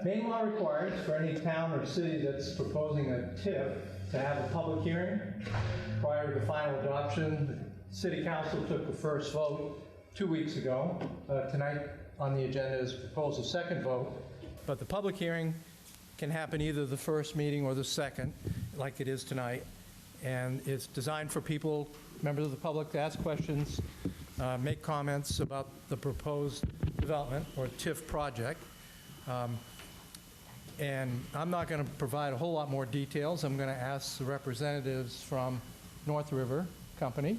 Maine law requires for any town or city that's proposing a TIF to have a public hearing prior to final adoption. The City Council took the first vote 2 weeks ago. Tonight on the agenda is proposed a second vote, but the public hearing can happen either the first meeting or the second, like it is tonight, and it's designed for people, members of the public, to ask questions, make comments about the proposed development or TIF project. And I'm not going to provide a whole lot more details. I'm going to ask the representatives from North River Company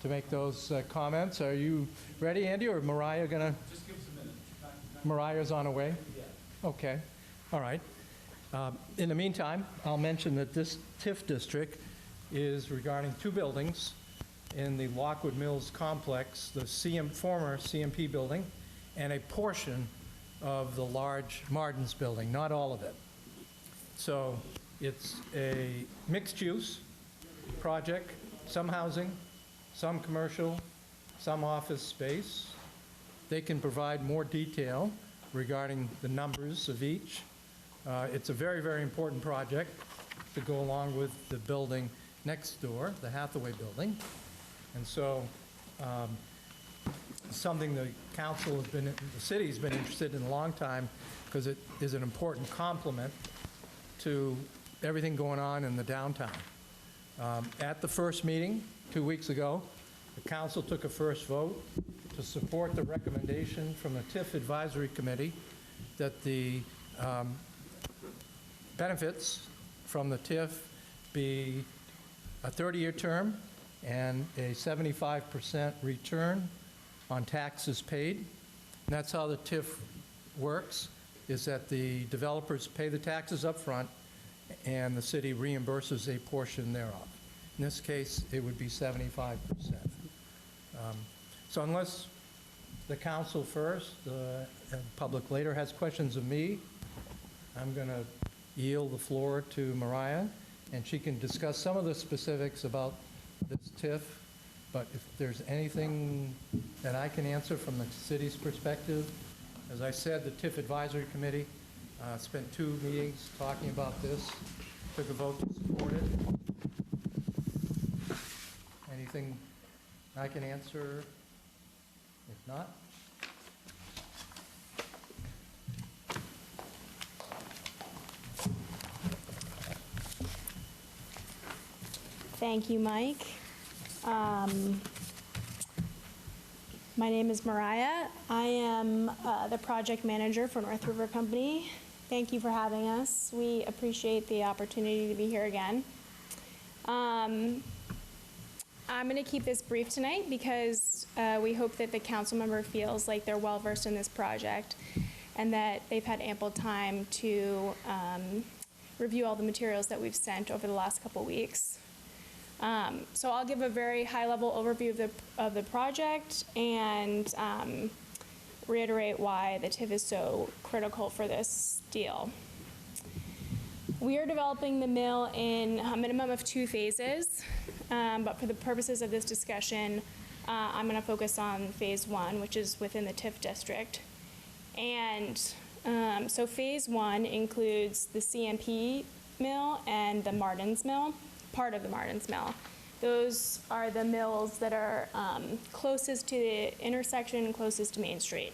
to make those comments. Are you ready, Andy, or Mariah going to? Just give us a minute. Mariah's on her way? Yeah. Okay. All right. In the meantime, I'll mention that this TIF district is regarding 2 buildings in the Lockwood Mills complex, the former CMP building, and a portion of the large Martin's building, not all of it. So it's a mixed-use project, some housing, some commercial, some office space. They can provide more detail regarding the numbers of each. It's a very, very important project to go along with the building next door, the Hathaway building. And so something the council has been, the city's been interested in a long time, because it is an important complement to everything going on in the downtown. At the first meeting 2 weeks ago, the council took a first vote to support the recommendation from the TIF Advisory Committee that the benefits from the TIF be a 30-year term and a 75% return on taxes paid. And that's how the TIF works, is that the developers pay the taxes up front and the city reimburses a portion thereof. In this case, it would be 75%. So unless the council first, and public later, has questions of me, I'm going to yield the floor to Mariah, and she can discuss some of the specifics about this TIF. But if there's anything that I can answer from the city's perspective, as I said, the TIF Advisory Committee spent 2 meetings talking about this, took a vote to support it. Anything I can answer? If not, thank you, Mike. My name is Mariah. I am the project manager for North River Company. Thank you for having us. We appreciate the opportunity to be here again. I'm going to keep this brief tonight because we hope that the council member feels like they're well versed in this project and that they've had ample time to review all the materials that we've sent over the last couple weeks. So I'll give a very high-level overview of the project and reiterate why the TIF is so critical for this deal. We are developing the mill in a minimum of 2 phases, but for the purposes of this discussion, I'm going to focus on phase 1, which is within the TIF district. And so phase 1 includes the CMP mill and the Martin's mill, part of the Martin's mill. Those are the mills that are closest to the intersection, closest to Main Street.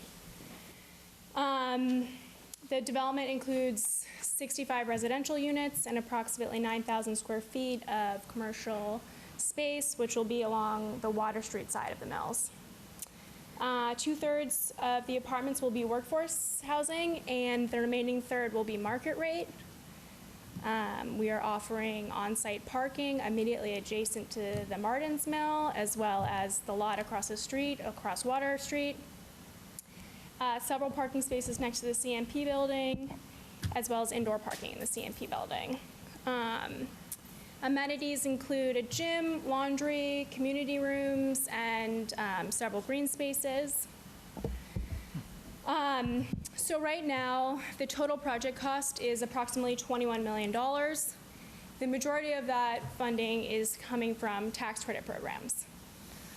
The development includes 65 residential units and approximately 9,000 square feet of commercial space, which will be along the Water Street side of the mills. 2/3 of the apartments will be workforce housing, and the remaining third will be market rate. We are offering on-site parking immediately adjacent to the Martin's mill, as well as the lot across the street, across Water Street. Several parking spaces next to the CMP building, as well as indoor parking in the CMP building. Amenities include a gym, laundry, community rooms, and several green spaces. So right now, the total project cost is approximately $21 million. The majority of that funding is coming from tax credit programs,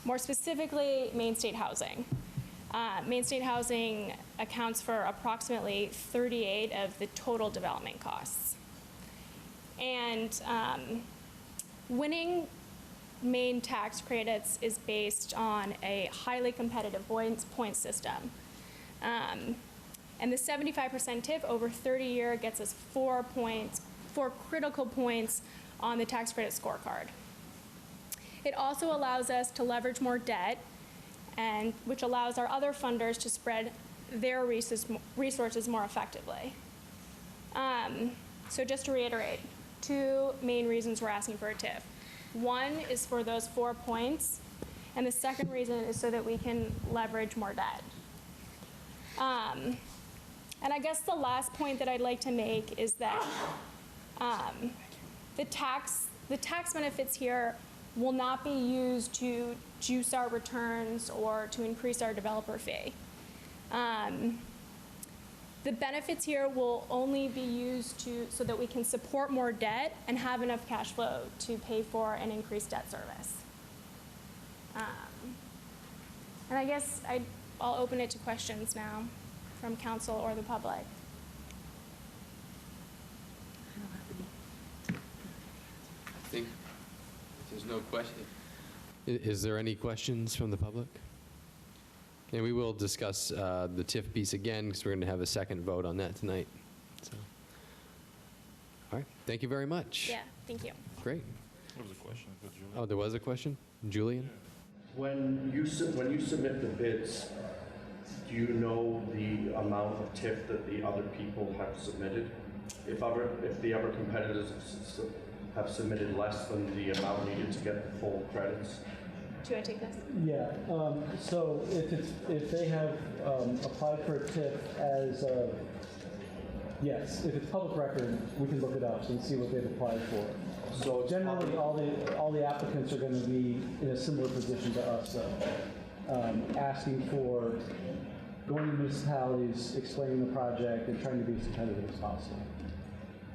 more specifically Maine State Housing. Main State Housing accounts for approximately 38 of the total development costs. And winning Maine tax credits is based on a highly competitive point system. And the 75% TIF over 30-year gets us 4 critical points on the tax credit scorecard. It also allows us to leverage more debt, and which allows our other funders to spread their resources more effectively. So just to reiterate, 2 main reasons we're asking for a TIF. One is for those 4 points, and the second reason is so that we can leverage more debt. And I guess the last point that I'd like to make is that the tax benefits here will not be used to juice our returns or to increase our developer fee. The benefits here will only be used so that we can support more debt and have enough cash flow to pay for an increased debt service. And I guess I'll open it to questions now from council or the public. I think there's no question. Is there any questions from the public? And we will discuss the TIF piece again because we're going to have a second vote on that tonight. So, all right. Thank you very much. Yeah, thank you. Great. There was a question for Julie. Oh, there was a question? Julian? When you submit the bids, do you know the amount of TIF that the other people have submitted? If the other competitors have submitted less than the amount needed to get the full credits? Do I take this? Yeah, so if they have applied for a TIF as, yes, if it's public record, we can look it up and see what they've applied for. So it's generally, all the applicants are going to be in a similar position to us, though, asking for going to municipalities, explaining the project, and trying to be as competitive as possible.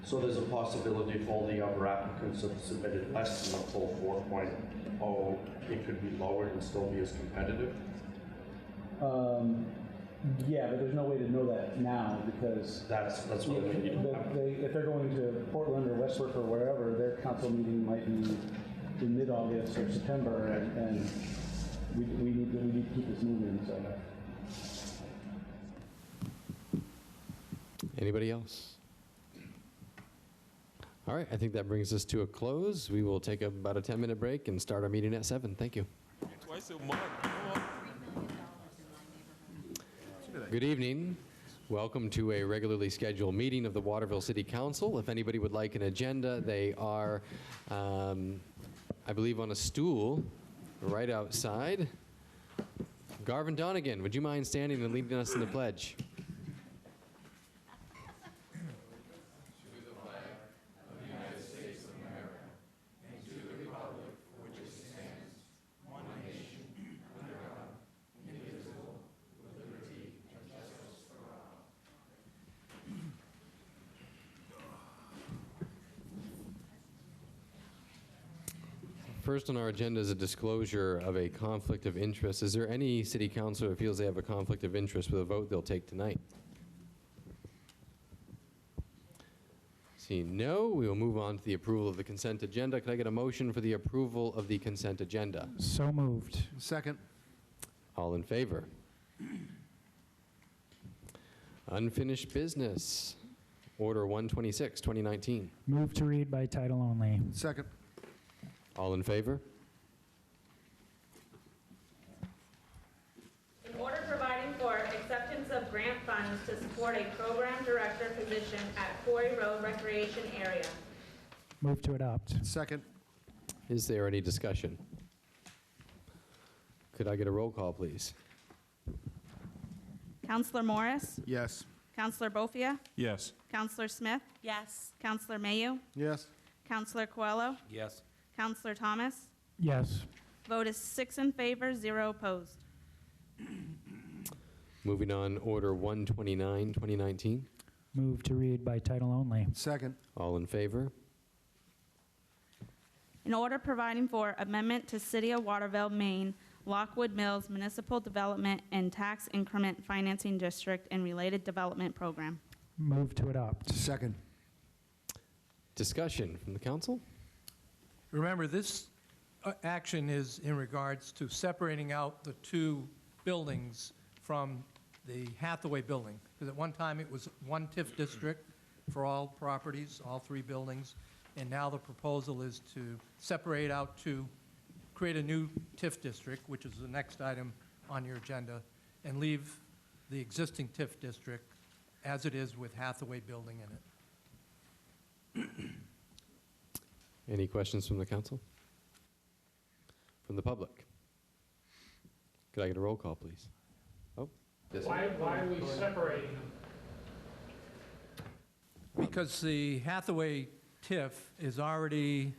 So there's a possibility if all the other applicants have submitted less than the full 4.0, it could be lowered and still be as competitive? Yeah, but there's no way to know that now because that's what I mean. If they're going to Portland or Westbrook or wherever, their council meeting might be in mid-August or September, and we need to keep this moving. So. Anybody else? All right, I think that brings us to a close. We will take about a 10-minute break and start our meeting at 7. Thank you. Twice a month. Good evening. Welcome to a regularly scheduled meeting of the Waterville City Council. If anybody would like an agenda, they are, I believe, on a stool right outside. Garvin Donegan, would you mind standing and leading us in the pledge? First on our agenda is a disclosure of a conflict of interest. Is there any city councilor who feels they have a conflict of interest with a vote they'll take tonight? Seeing no, we will move on to the approval of the consent agenda. Could I get a motion for the approval of the consent agenda? So moved. Second. All in favor? Unfinished business. Order 126, 2019. Move to read by title only. Second. All in favor? In order providing for acceptance of grant funds to support a program director position at Quarry Road Recreation Area. Move to adopt. Second. Is there any discussion? Could I get a roll call, please? Councillor Morris? Yes. Councillor Bofia? Yes. Councillor Smith? Yes. Councillor Mayu? Yes. Councillor Coelho? Yes. Councillor Thomas? Yes. Vote is 6 in favor, 0 opposed. Moving on, Order 129, 2019. Move to read by title only. Second. All in favor? In order providing for amendment to City of Waterville, Maine Lockwood Mills Municipal Development and Tax Increment Financing District and related development program. Move to adopt. Second. Discussion from the council? Remember, this action is in regards to separating out the two buildings from the Hathaway building. Because at one time, it was one TIF district for all properties, all three buildings. And now the proposal is to separate out to create a new TIF district, which is the next item on your agenda, and leave the existing TIF district as it is with Hathaway building in it. Any questions from the council? From the public? Could I get a roll call, please? Oh, yes. Why are we separating them? Because the Hathaway TIF is already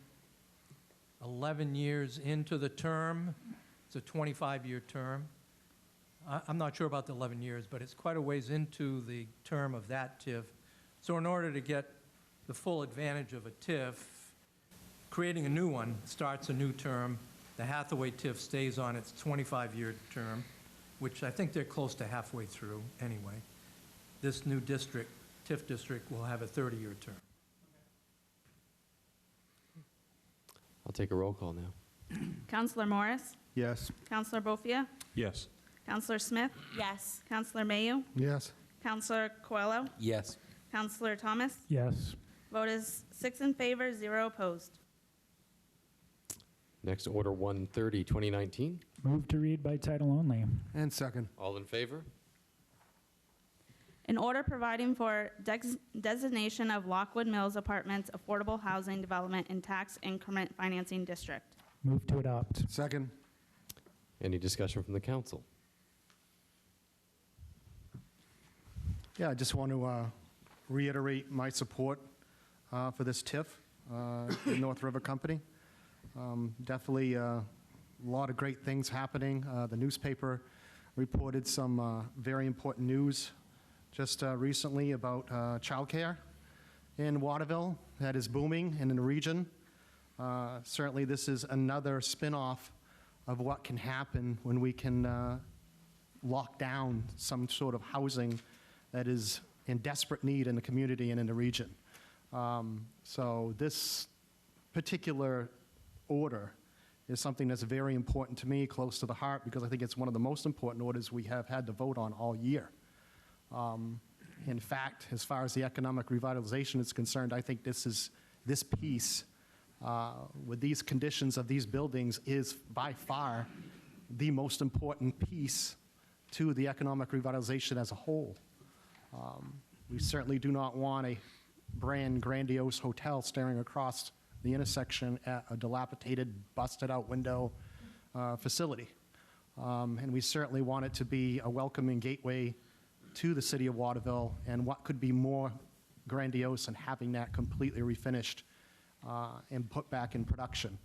11 years into the term. It's a 25-year term. I'm not sure about the 11 years, but it's quite a ways into the term of that TIF. So in order to get the full advantage of a TIF, creating a new one starts a new term. The Hathaway TIF stays on its 25-year term, which I think they're close to halfway through anyway. This new district, TIF district, will have a 30-year term. I'll take a roll call now. Councilor Morris? Yes. Councilor Bofia? Yes. Councilor Smith? Yes. Councilor Mayu? Yes. Councilor Coelho? Yes. Councilor Thomas? Yes. Vote is 6 in favor, 0 opposed. Next, Order 130, 2019. Move to read by title only. And second. All in favor? An order providing for designation of Lockwood Mills Apartments Affordable Housing Development and Tax Increment Financing District. Move to adopt. Second. Any discussion from the council? Yeah, I just want to reiterate my support for this TIF, the North River Company. Definitely a lot of great things happening. The newspaper reported some very important news just recently about childcare in Waterville that is booming in the region. Certainly this is another spin-off of what can happen when we can lock down some sort of housing that is in desperate need in the community and in the region. So this particular order is something that's very important to me, close to the heart, because I think it's one of the most important orders we have had to vote on all year. In fact, as far as the economic revitalization is concerned, I think this piece, with these conditions of these buildings, is by far the most important piece to the economic revitalization as a whole. We certainly do not want a grandiose hotel staring across the intersection at a dilapidated, busted-out window facility. And we certainly want it to be a welcoming gateway to the city of Waterville, and what could be more grandiose than having that completely refinished and put back in production.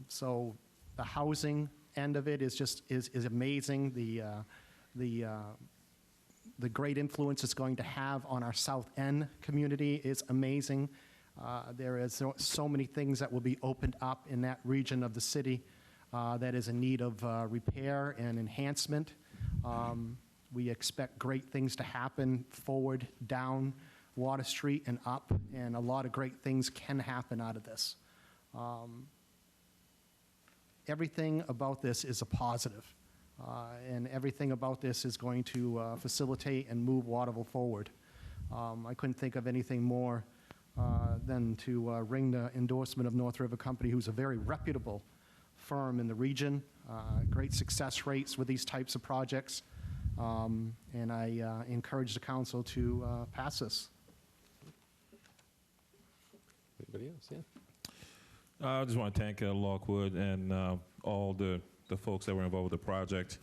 So the housing end of it is amazing. The great influence it's going to have on our South End community is amazing. There is so many things that will be opened up in that region of the city that is in need of repair and enhancement. We expect great things to happen forward, down Water Street and up, and a lot of great things can happen out of this. Everything about this is a positive, and everything about this is going to facilitate and move Waterville forward. I couldn't think of anything more than to ring the endorsement of North River Company, who's a very reputable firm in the region, great success rates with these types of projects, and I encourage the council to pass this. Anybody else? Yeah. I just want to thank Lockwood and all the folks that were involved with the project.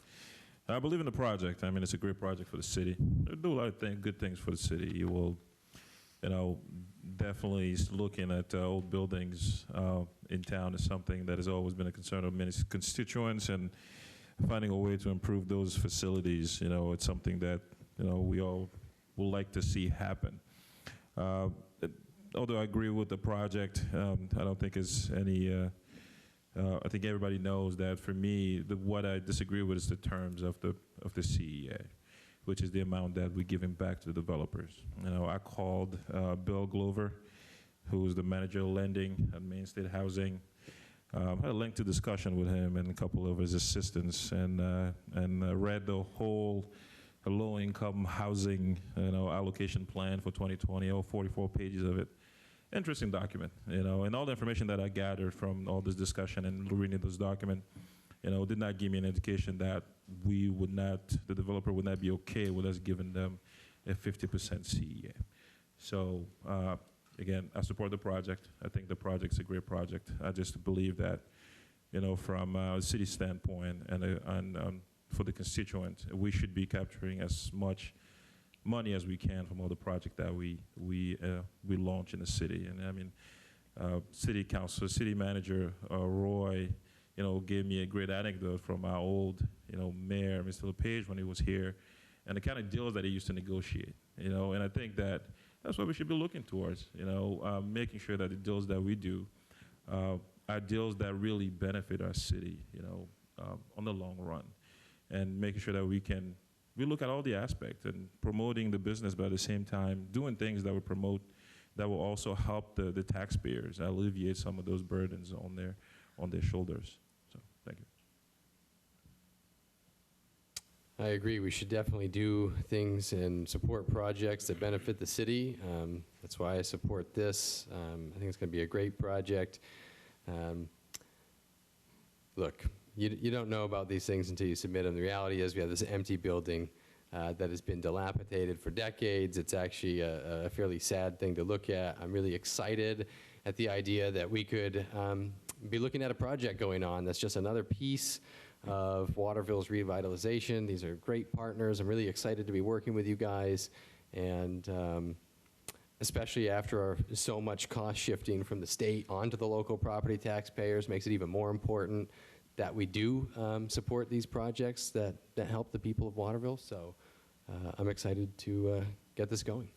I believe in the project. I mean, it's a great project for the city. They do a lot of good things for the city. You will, definitely looking at old buildings in town is something that has always been a concern of many constituents, and finding a way to improve those facilities, it's something that, we all would like to see happen. Although I agree with the project, I don't think it's any I think everybody knows that for me, what I disagree with is the terms of the CEA, which is the amount that we're giving back to the developers. You know, I called Bill Glover, who's the manager of lending at Main State Housing. Had a lengthy discussion with him and a couple of his assistants, and read the whole low-income housing, allocation plan for 2020, all 44 pages of it. Interesting document, and all the information that I gathered from all this discussion and reading this document, did not give me an indication that the developer would not be okay with us giving them a 50% CEA. So, again, I support the project. I think the project's a great project. I just believe that, from a city standpoint and for the constituent, we should be capturing as much money as we can from all the projects that we launch in the city. And I mean, city council, city manager Roy, gave me a great anecdote from our old, mayor, Mr. LePage, when he was here, and the kind of deals that he used to negotiate. And I think that's what we should be looking towards. Making sure that the deals that we do are deals that really benefit our city, on the long run, and making sure that we look at all the aspects and promoting the business, but at the same time doing things that will also help the taxpayers, alleviate some of those burdens on their shoulders. So thank you. I agree. We should definitely do things and support projects that benefit the city. That's why I support this. I think it's going to be a great project. Look, you don't know about these things until you submit them. The reality is we have this empty building that has been dilapidated for decades. It's actually a fairly sad thing to look at. I'm really excited at the idea that we could be looking at a project going on that's just another piece of Waterville's revitalization. These are great partners. I'm really excited to be working with you guys, and especially after so much cost shifting from the state onto the local property taxpayers makes it even more important that we do support these projects that help the people of Waterville. So I'm excited to get this going.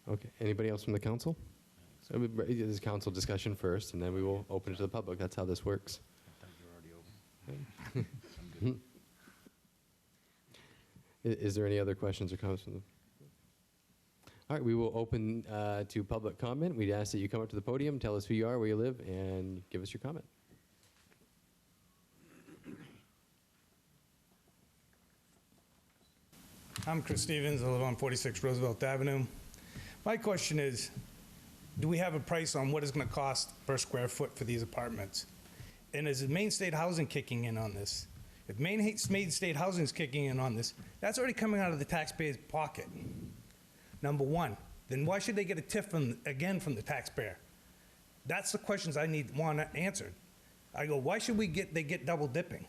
Okay, anybody else from the council? So this is council discussion first, and then we will open it to the public. That's how this works. Is there any other questions or comments from the? All right, we will open to public comment. We'd ask that you come up to the podium, tell us who you are, where you live, and give us your comment. I'm Chris Stevens. I live on 46 Roosevelt Avenue. My question is, do we have a price on what it's going to cost per square foot for these apartments? And is Main State Housing kicking in on this? If Main State Housing is kicking in on this, that's already coming out of the taxpayer's pocket. Number one, then why should they get a TIF from the taxpayer? That's the questions I want answered. I go, why should they get double dipping?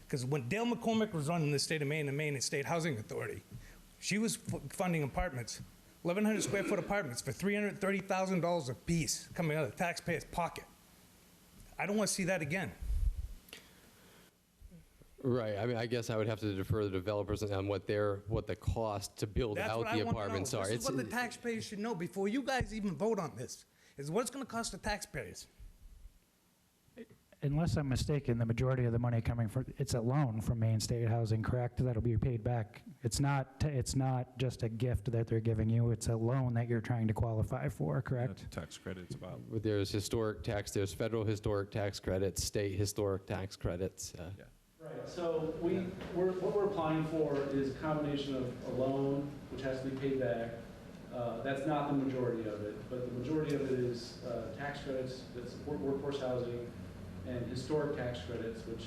Because when Dale McCormick was running the state of Maine, the Maine State Housing Authority, she was funding apartments, 1,100 square foot apartments for $330,000 a piece coming out of the taxpayer's pocket. I don't want to see that again. Right. I mean, I guess I would have to defer the developers on what the cost to build out the apartments are. This is what the taxpayers should know before you guys even vote on this, is what it's going to cost the taxpayers. Unless I'm mistaken, the majority of the money coming from, it's a loan from Main State Housing, correct? That'll be paid back. It's not just a gift that they're giving you. It's a loan that you're trying to qualify for, correct? Tax credits about. There's historic tax, there's federal historic tax credits, state historic tax credits. Yeah. Right, so what we're applying for is a combination of a loan, which has to be paid back. That's not the majority of it, but the majority of it is tax credits that support workforce housing and historic tax credits, which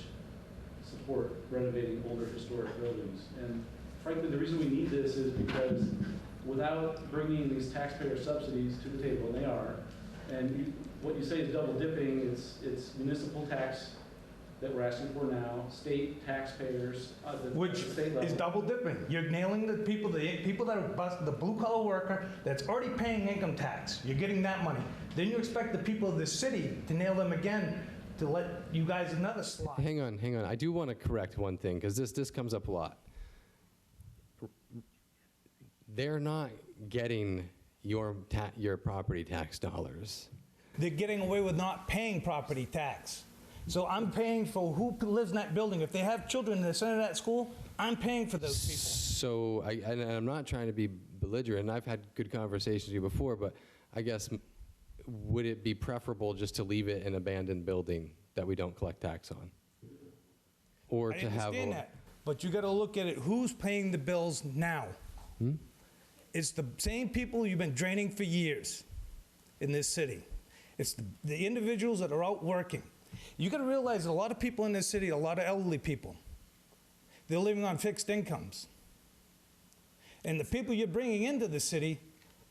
support renovating older historic buildings. And frankly, the reason we need this is because without bringing these taxpayer subsidies to the table, and they are, and what you say is double dipping, it's municipal tax that we're asking for now, state taxpayers, Which state level. is double dipping. You're nailing the people that are the blue collar worker that's already paying income tax. You're getting that money. Then you expect the people of this city to nail them again to let you guys another slot. Hang on. I do want to correct one thing, because this comes up a lot. They're not getting your property tax dollars. They're getting away with not paying property tax. So I'm paying for who lives in that building. If they have children in the center of that school, I'm paying for those people. So, and I'm not trying to be belligerent, and I've had good conversations with you before, but I guess, would it be preferable just to leave it an abandoned building that we don't collect tax on? Or I to have... understand that, but you got to look at it, who's paying the bills now? It's the same people you've been draining for years in this city. It's the individuals that are out working. You got to realize a lot of people in this city, a lot of elderly people, they're living on fixed incomes. And the people you're bringing into the city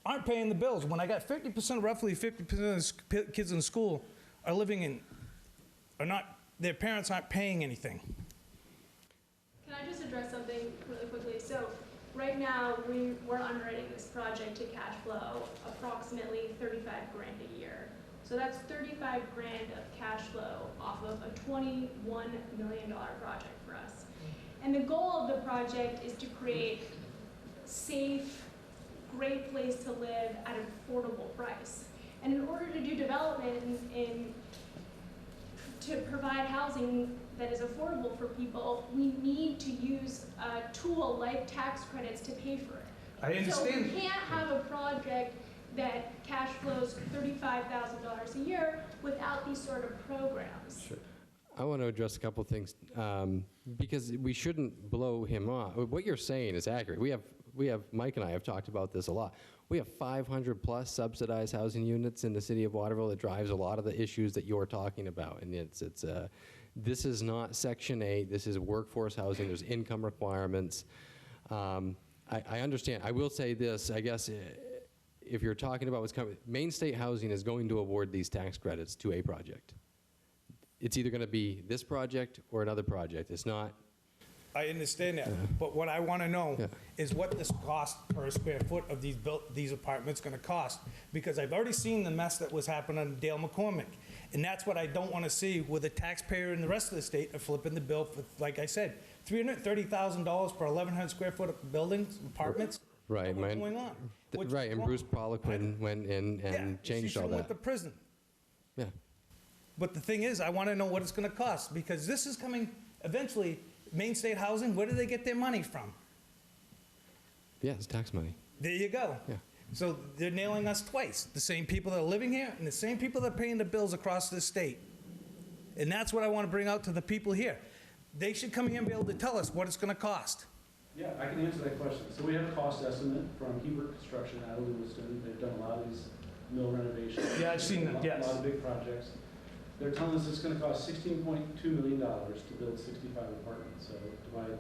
aren't paying the bills. When I got 50%, roughly 50% of the kids in school are living in, are not, their parents aren't paying anything. Can I just address something really quickly? So right now, we're underwriting this project to cash flow approximately 35 grand a year. So that's 35 grand of cash flow off of a $21 million project for us. And the goal of the project is to create safe, great place to live at an affordable price. And in order to do development to provide housing that is affordable for people, we need to use a tool like tax credits to pay for it. I understand. So we can't have a project that cash flows $35,000 a year without these sort of programs. Sure. I want to address a couple things because we shouldn't blow him off. What you're saying is accurate. We have Mike and I have talked about this a lot. We have 500 plus subsidized housing units in the city of Waterville that drives a lot of the issues that you're talking about. And this is not Section 8. This is workforce housing. There's income requirements. I understand. I will say this. I guess if you're talking about what's coming, Maine State Housing is going to award these tax credits to a project. It's either going to be this project or another project. It's not. I understand that, but what I want to know is what this cost per square foot of these apartments going to cost, because I've already seen the mess that was happening on Dale McCormick, and that's what I don't want to see, where the taxpayer in the rest of the state are flipping the bill for, like I said, $330,000 per 1,100 square foot of buildings, apartments. Right. What's going on? Right, and Bruce Poliquin went in and changed all that. Went to prison. Yeah. But the thing is, I want to know what it's going to cost, because this is coming eventually. Maine State Housing, where do they get their money from? Yeah, it's tax money. There you go. Yeah. So they're nailing us twice. The same people that are living here and the same people that are paying the bills across the state. And that's what I want to bring out to the people here. They should come here and be able to tell us what it's going to cost. Yeah, I can answer that question. So we have a cost estimate from Hebert Construction out of Lewiston. They've done a lot of these mill renovations. Yeah, I've seen them, yes. A lot of big projects. They're telling us it's going to cost $16.2 million to build 65 apartments. So divide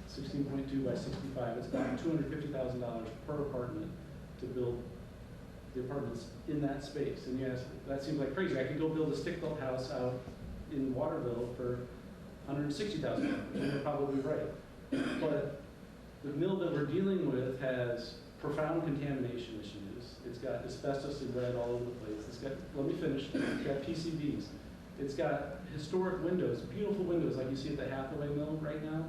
16.2 by 65, it's about $250,000 per apartment to build the apartments in that space. And yes, that seems like crazy. I could go build a stick-built house out in Waterville for $160,000, and you're probably right. But the mill that we're dealing with has profound contamination issues. It's got asbestos and lead all over the place. It's got, let me finish, it's got PCBs. It's got historic windows, beautiful windows like you see at the Hathaway Mill right now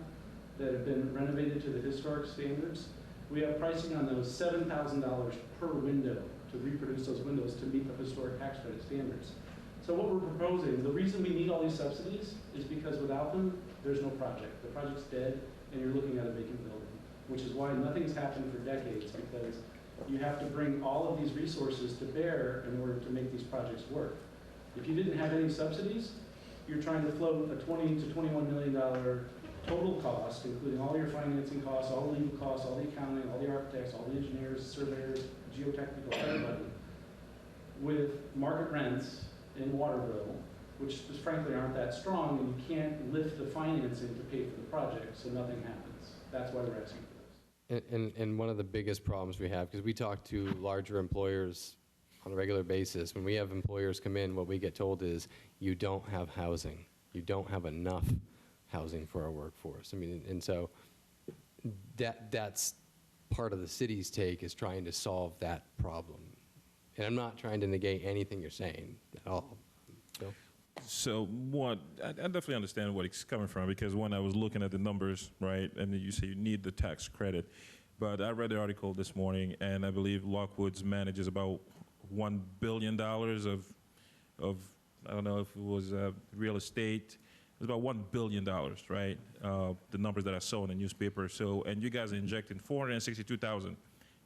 that have been renovated to the historic standards. We have pricing on those $7,000 per window to reproduce those windows to meet the historic tax credit standards. So what we're proposing, the reason we need all these subsidies is because without them, there's no project. The project's dead and you're looking at a vacant building, which is why nothing's happened for decades, because you have to bring all of these resources to bear in order to make these projects work. If you didn't have any subsidies, you're trying to float a $20 to $21 million total cost, including all your financing costs, all the legal costs, all the accounting, all the architects, all the engineers, surveyors, geotechnical, everybody, with market rents in Waterville, which just frankly aren't that strong, and you can't lift the financing to pay for the project, so nothing happens. That's why we're asking for this. And one of the biggest problems we have, because we talk to larger employers on a regular basis, when we have employers come in, what we get told is, you don't have housing. You don't have enough housing for our workforce. I mean, and so that's part of the city's take, is trying to solve that problem. And I'm not trying to negate anything you're saying at all. Bill? So I definitely understand where it's coming from, because when I was looking at the numbers, right, and you say you need the tax credit, But I read the article this morning, and I believe Lockwood's manages about $1 billion of I don't know if it was real estate. It's about $1 billion, right? The numbers that I saw in the newspaper. So, and you guys are injecting $462,000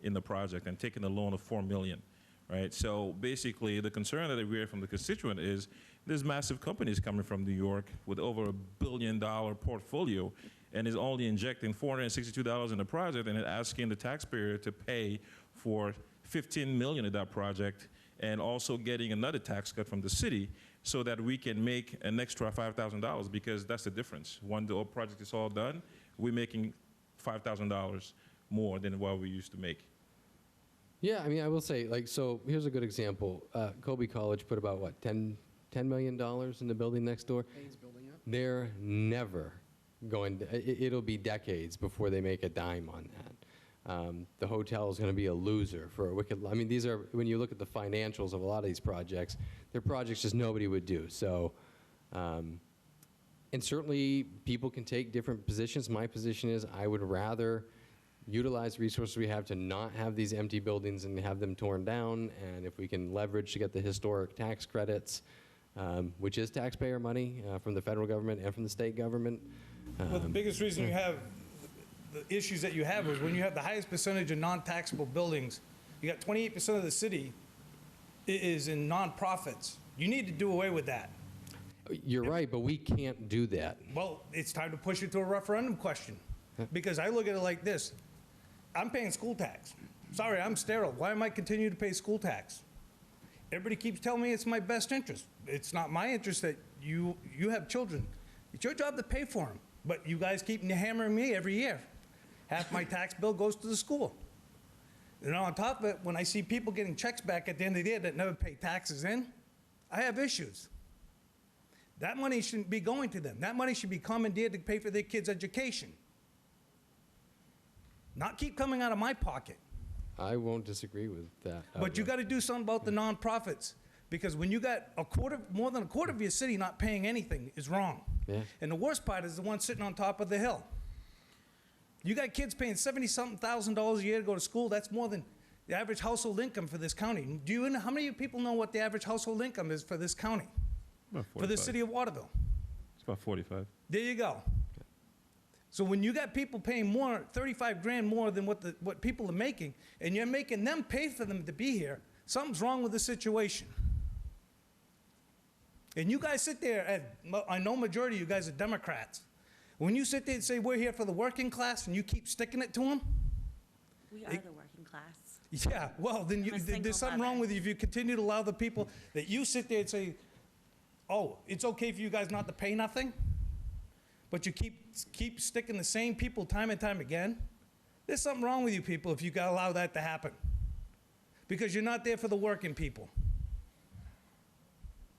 in the project and taking a loan of $4 million, right? So basically, the concern that we hear from the constituent is there's massive companies coming from New York with over $1 billion portfolio, and is only injecting $462 in the project and asking the taxpayer to pay for $15 million of that project, and also getting another tax cut from the city so that we can make an extra $5,000, because that's the difference. When the project is all done, we're making $5,000 more than what we used to make. Yeah, I mean, I will say, like, so here's a good example. Colby College put about, what, $10 million in the building next door? They're never going to, it'll be decades before they make a dime on that. The hotel is going to be a loser for a wicked, I mean, these are, when you look at the financials of a lot of these projects, they're projects just nobody would do. So, and certainly people can take different positions. My position is I would rather utilize resources we have to not have these empty buildings and have them torn down. And if we can leverage to get the historic tax credits, which is taxpayer money from the federal government and from the state government. Well, the biggest reason you have the issues that you have is when you have the highest percentage of non-taxable buildings, you got 28% of the city is in nonprofits. You need to do away with that. You're right, but we can't do that. Well, it's time to push it to a referendum question. Because I look at it like this. I'm paying school tax. Sorry, I'm sterile. Why am I continuing to pay school tax? Everybody keeps telling me it's my best interest. It's not my interest that you have children. It's your job to pay for them. But you guys keep hammering me every year. Half my tax bill goes to the school. And on top of it, when I see people getting checks back at the end of the year that never pay taxes in, I have issues. That money shouldn't be going to them. That money should be commandeered to pay for their kids' education. Not keep coming out of my pocket. I won't disagree with that. But you got to do something about the nonprofits, because when you got more than a quarter of your city not paying anything is wrong. Yeah. And the worst part is the one sitting on top of the hill. You got kids paying $70-something thousand a year to go to school. That's more than the average household income for this county. Do you know how many people know what the average household income is for this county? About 45. For the city of Waterville? It's about 45. There you go. So when you got people paying more, 35 grand more than what people are making, and you're making them pay for them to be here, something's wrong with the situation. And you guys sit there, I know majority of you guys are Democrats. When you sit there and say we're here for the working class and you keep sticking it to them. We are the working class. Yeah, well, then there's something wrong with you if you continue to allow the people that you sit there and say, oh, it's okay for you guys not to pay nothing, but you keep sticking the same people time and time again. There's something wrong with you people if you allow that to happen, because you're not there for the working people.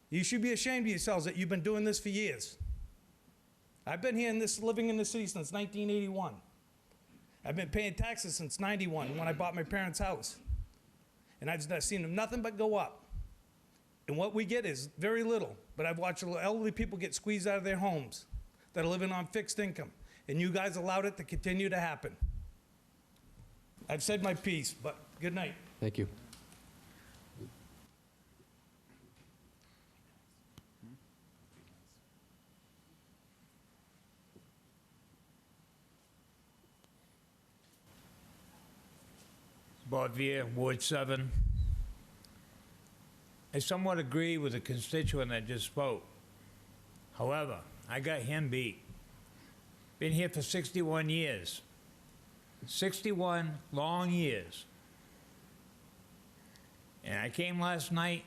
You should be ashamed of yourselves that you've been doing this for years. I've been here living in the city since 1981. I've been paying taxes since 91 when I bought my parents' house. And I've seen them nothing but go up. And what we get is very little. But I've watched elderly people get squeezed out of their homes that are living on fixed income. And you guys allowed it to continue to happen. I've said my piece, but good night. Thank you. Wtvl, Ward 7. I somewhat agree with the constituent that just spoke. However, I got him beat. Been here for 61 years. 61 long years. And I came last night.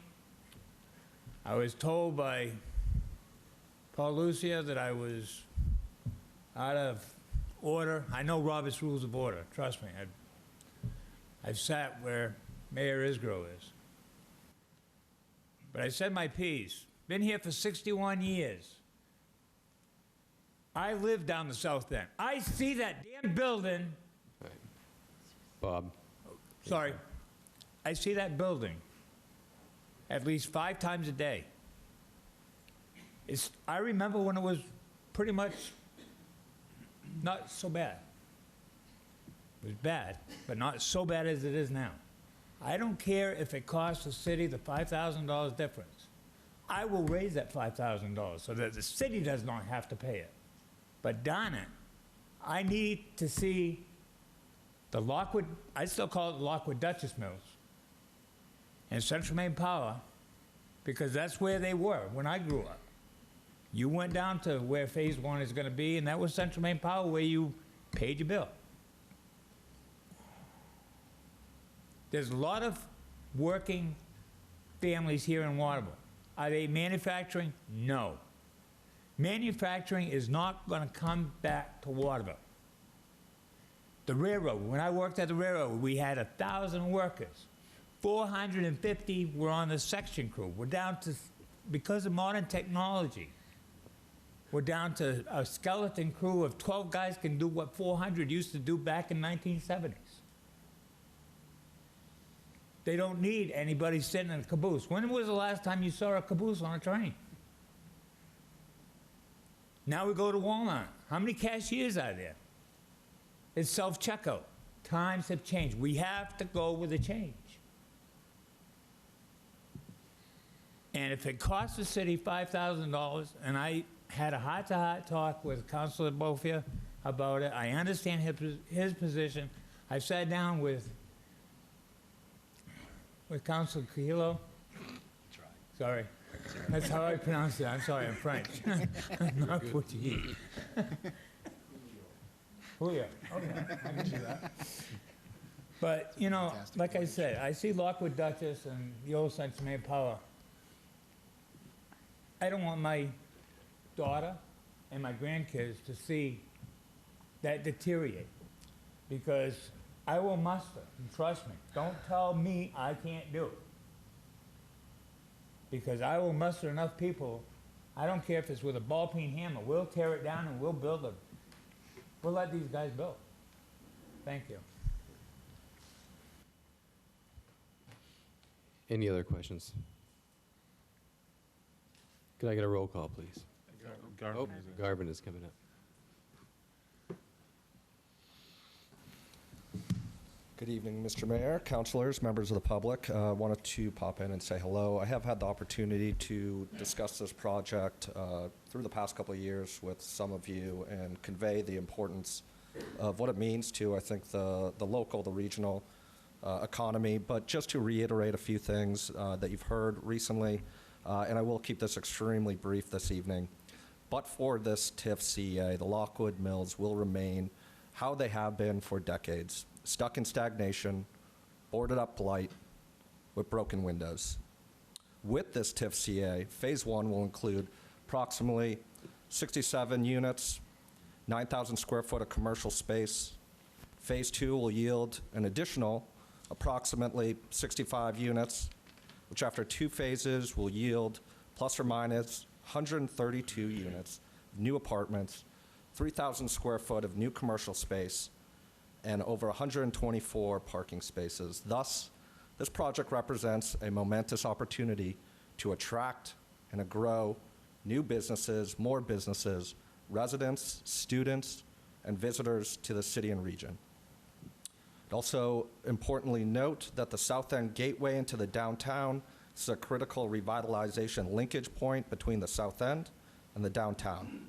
I was told by Paul Lucia that I was out of order. I know Robert's Rules of Order, trust me. I've sat where Mayor Isgro is. But I said my piece. Been here for 61 years. I live down the south end. I see that damn building. Right. Bob. Sorry. I see that building at least 5 times a day. I remember when it was pretty much not so bad. It was bad, but not so bad as it is now. I don't care if it costs the city the $5,000 difference. I will raise that $5,000 so that the city does not have to pay it. But darn it, I need to see the Lockwood, I still call it the Lockwood Duchess Mills, and Central Maine Power, because that's where they were when I grew up. You went down to where Phase 1 is going to be, and that was Central Maine Power where you paid your bill. There's a lot of working families here in Waterville. Are they manufacturing? No. Manufacturing is not going to come back to Waterville. The railroad, when I worked at the railroad, we had 1,000 workers. 450 were on the section crew. We're down to, because of modern technology, we're down to a skeleton crew of 12 guys can do what 400 used to do back in 1970s. They don't need anybody sitting in a caboose. When was the last time you saw a caboose on a train? Now we go to Walmart. How many cashiers are there? It's self-checkout. Times have changed. We have to go with the change. And if it costs the city $5,000, and I had a heart-to-heart talk with Councilor Bofia about it, I understand his position. I sat down with Councilor Kihilo. Sorry. That's how I pronounce it. I'm sorry, I'm French. I'm not Portuguese. Oh, yeah. Oh, yeah. I can do that. But, you know, like I said, I see Lockwood Duchess and the old Central Maine Power. I don't want my daughter and my grandkids to see that deteriorate, because I will muster, and trust me. Don't tell me I can't do it. Because I will muster enough people, I don't care if it's with a ball-peen hammer, we'll tear it down and we'll build it. We'll let these guys build. Thank you. Any other questions? Could I get a roll call, please? Garvin is coming up. Good evening, Mr. Mayor, councilors, members of the public. Wanted to pop in and say hello. I have had the opportunity to discuss this project through the past couple of years with some of you and convey the importance of what it means to, I think, the local, the regional economy. But just to reiterate a few things that you've heard recently, and I will keep this extremely brief this evening. But for this TIF CEA, the Lockwood Mills will remain how they have been for decades. Stuck in stagnation, boarded up blight with broken windows. With this TIF CA, Phase 1 will include approximately 67 units, 9,000 square foot of commercial space. Phase 2 will yield an additional approximately 65 units, which after 2 phases will yield plus or minus 132 units, new apartments, 3,000 square foot of new commercial space, and over 124 parking spaces. Thus, this project represents a momentous opportunity to attract and grow new businesses, more businesses, residents, students, and visitors to the city and region. Also, importantly note that the South End gateway into the downtown is a critical revitalization linkage point between the South End and the downtown.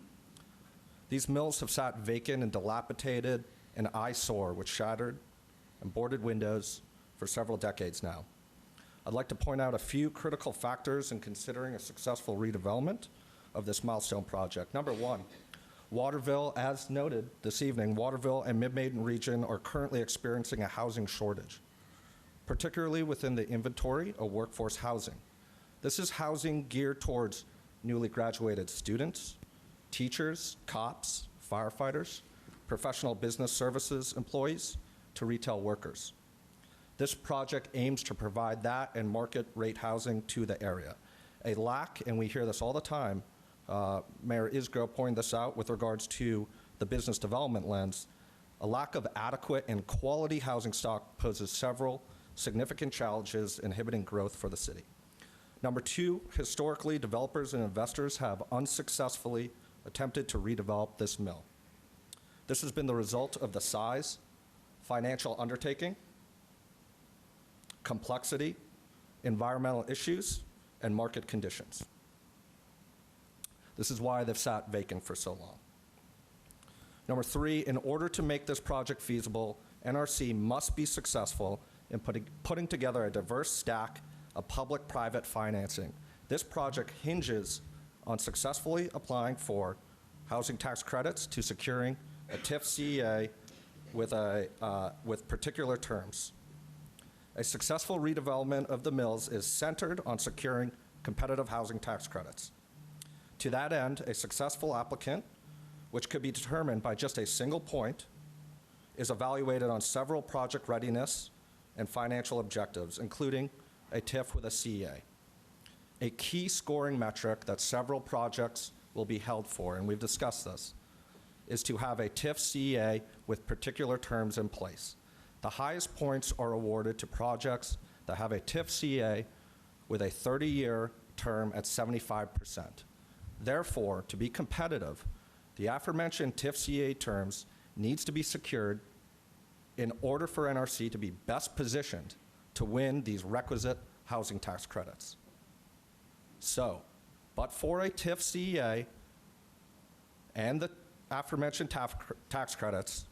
These mills have sat vacant and dilapidated, an eyesore with shattered and boarded windows for several decades now. I'd like to point out a few critical factors in considering a successful redevelopment of this milestone project. Number one, Waterville, as noted this evening, Waterville and Mid-Maiden region are currently experiencing a housing shortage, particularly within the inventory of workforce housing. This is housing geared towards newly graduated students, teachers, cops, firefighters, professional business services employees, to retail workers. This project aims to provide that and market rate housing to the area. A lack, and we hear this all the time, Mayor Isgro pointed this out with regards to the business development lens, a lack of adequate and quality housing stock poses several significant challenges inhibiting growth for the city. Number two, historically, developers and investors have financial undertaking, complexity, environmental issues, and market conditions. This is why they've sat vacant for so long. Number 3, in order to make this project feasible, NRC must be successful in putting together a diverse stack of public-private financing. This project hinges on successfully applying for housing tax credits to securing a TIF CEA with particular terms. A successful redevelopment of the mills is centered on securing competitive housing tax credits. To that end, a successful applicant, which could be determined by just a single point, is evaluated on several project readiness and financial objectives, including a TIF with a CEA. A key scoring metric that several projects will be held for, and we've discussed this, is to have a TIF CEA with particular terms in place. The highest points are awarded to projects that have a TIF CEA with a 30-year term at 75%. Therefore, to be competitive, the aforementioned TIF CEA terms needs to be secured in order for NRC to be best positioned to win these requisite housing tax credits. So, but for a TIF CEA and the aforementioned tax credits,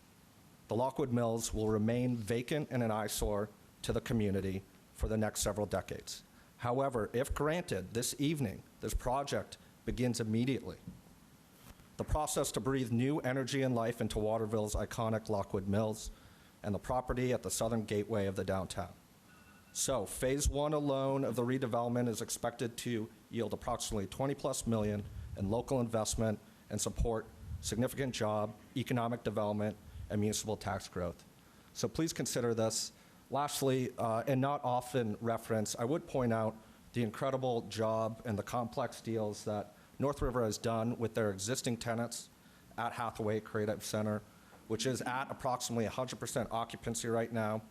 the Lockwood Mills will remain vacant and an eyesore to the community for the next several decades. However, if granted this evening, this project begins immediately. The process to breathe new energy and life into Waterville's iconic Lockwood Mills and the property at the southern gateway of the downtown. So, phase 1 alone of the redevelopment is expected to yield approximately 20+ million in local investment and support significant job, economic development, and municipal tax growth. So please consider this. Lastly, and not often referenced, I would point out the incredible job and the complex deals that North River has done with their existing tenants at Hathaway Creative Center, which is at approximately 100% occupancy right now.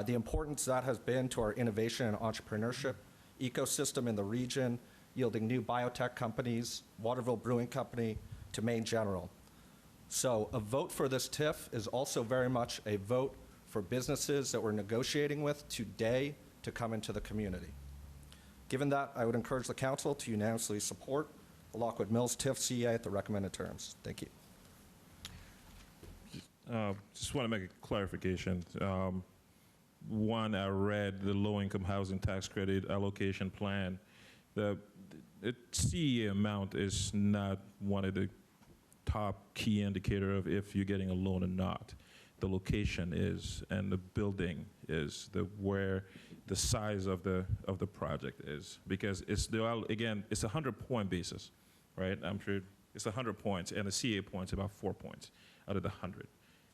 The importance that has been to our innovation and entrepreneurship ecosystem in the region, yielding new biotech companies, Waterville Brewing Company, to Maine General. So a vote for this TIF is also very much a vote for businesses that we're negotiating with today to come into the community. Given that, I would encourage the council to unanimously support the Lockwood Mills TIF CEA at the recommended terms. Thank you. Just want to make a clarification. One, I read the low-income housing tax credit allocation plan. The CEA amount is not one of the top key indicator of if you're getting a loan or not. The location is, and the building is, where the size of the project is, because it's again, it's a 100-point basis, right? I'm sure it's 100 points, and the CA points about 4 points out of the 100.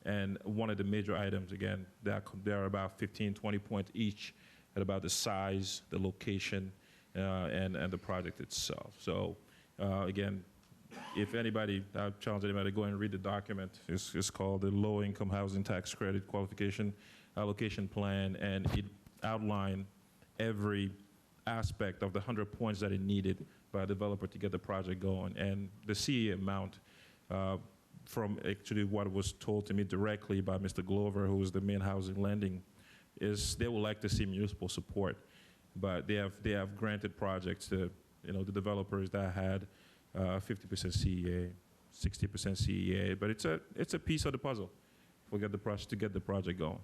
And one of the major items, again, there are about 15, 20 points each at about the size, the location, and the project itself. So again, if anybody, I challenge anybody to go and read the document. It's called the Low Income Housing Tax Credit Qualification Allocation Plan, and it outlined every aspect of the 100 points that it needed by a developer to get the project going. And the CE amount, from actually what was told to me directly by Mr. Glover, who is the main housing lending, is they would like to see municipal support, but they have granted projects to the developers that had 50% CEA, 60% CEA, but it's a piece of the puzzle. We'll get the project to get the project going.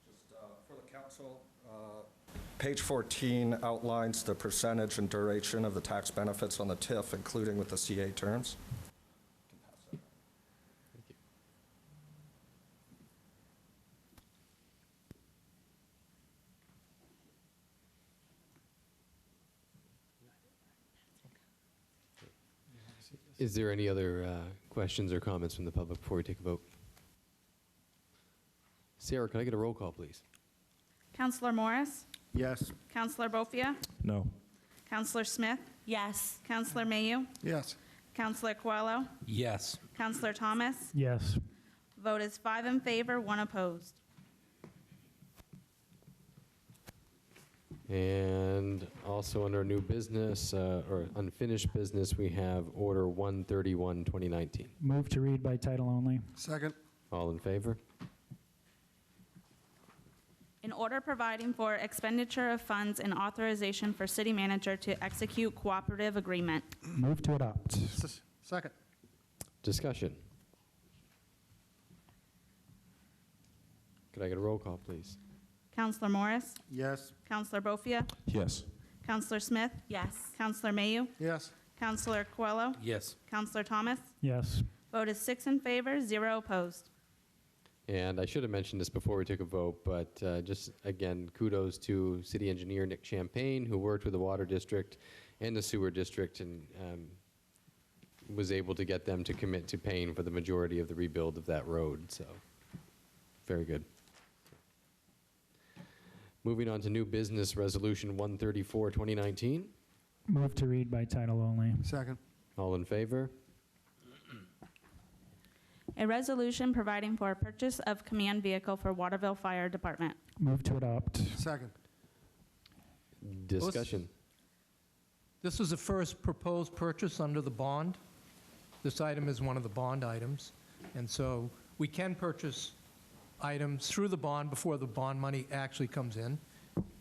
Just for the council, page 14 outlines the percentage and duration of the tax benefits on the TIF, including with the CA terms. Is there any other questions or comments from the public before we take a vote? Sarah, can I get a roll call, please? Councillor Morris? Yes. Councillor Bofia? No. Councillor Smith? Yes. Councillor Mayu? Yes. Councillor Coelho? Yes. Councillor Thomas? Yes. Vote is 5 in favor, 1 opposed. And also under new business, or unfinished business, we have Order 131, 2019. Move to read by title only. Second. All in favor? order providing for expenditure of funds and authorization for city manager to execute cooperative agreement. Move to adopt. Second. Discussion. Could I get a roll call, please? Counselor Morris? Yes. Counselor Bofia? Yes. Counselor Smith? Yes. Counselor Mayu? Yes. Counselor Coelho? Yes. Counselor Thomas? Yes. Vote is 6 in favor, 0 opposed. And I should have mentioned this before we took a vote, but just again, kudos to City Engineer Nick Champagne, who worked with the Water District and the Sewer District and was able to get them to commit to paying for the majority of the rebuild of that road. So, very good. Moving on to new business resolution 134, 2019. Move to read by title only. Second. All in favor? A resolution providing for a purchase of command vehicle for Waterville Fire Department. Move to adopt. Second. Discussion. This was the first proposed purchase under the bond. This item is one of the bond items, and so we can purchase items through the bond before the bond money actually comes in.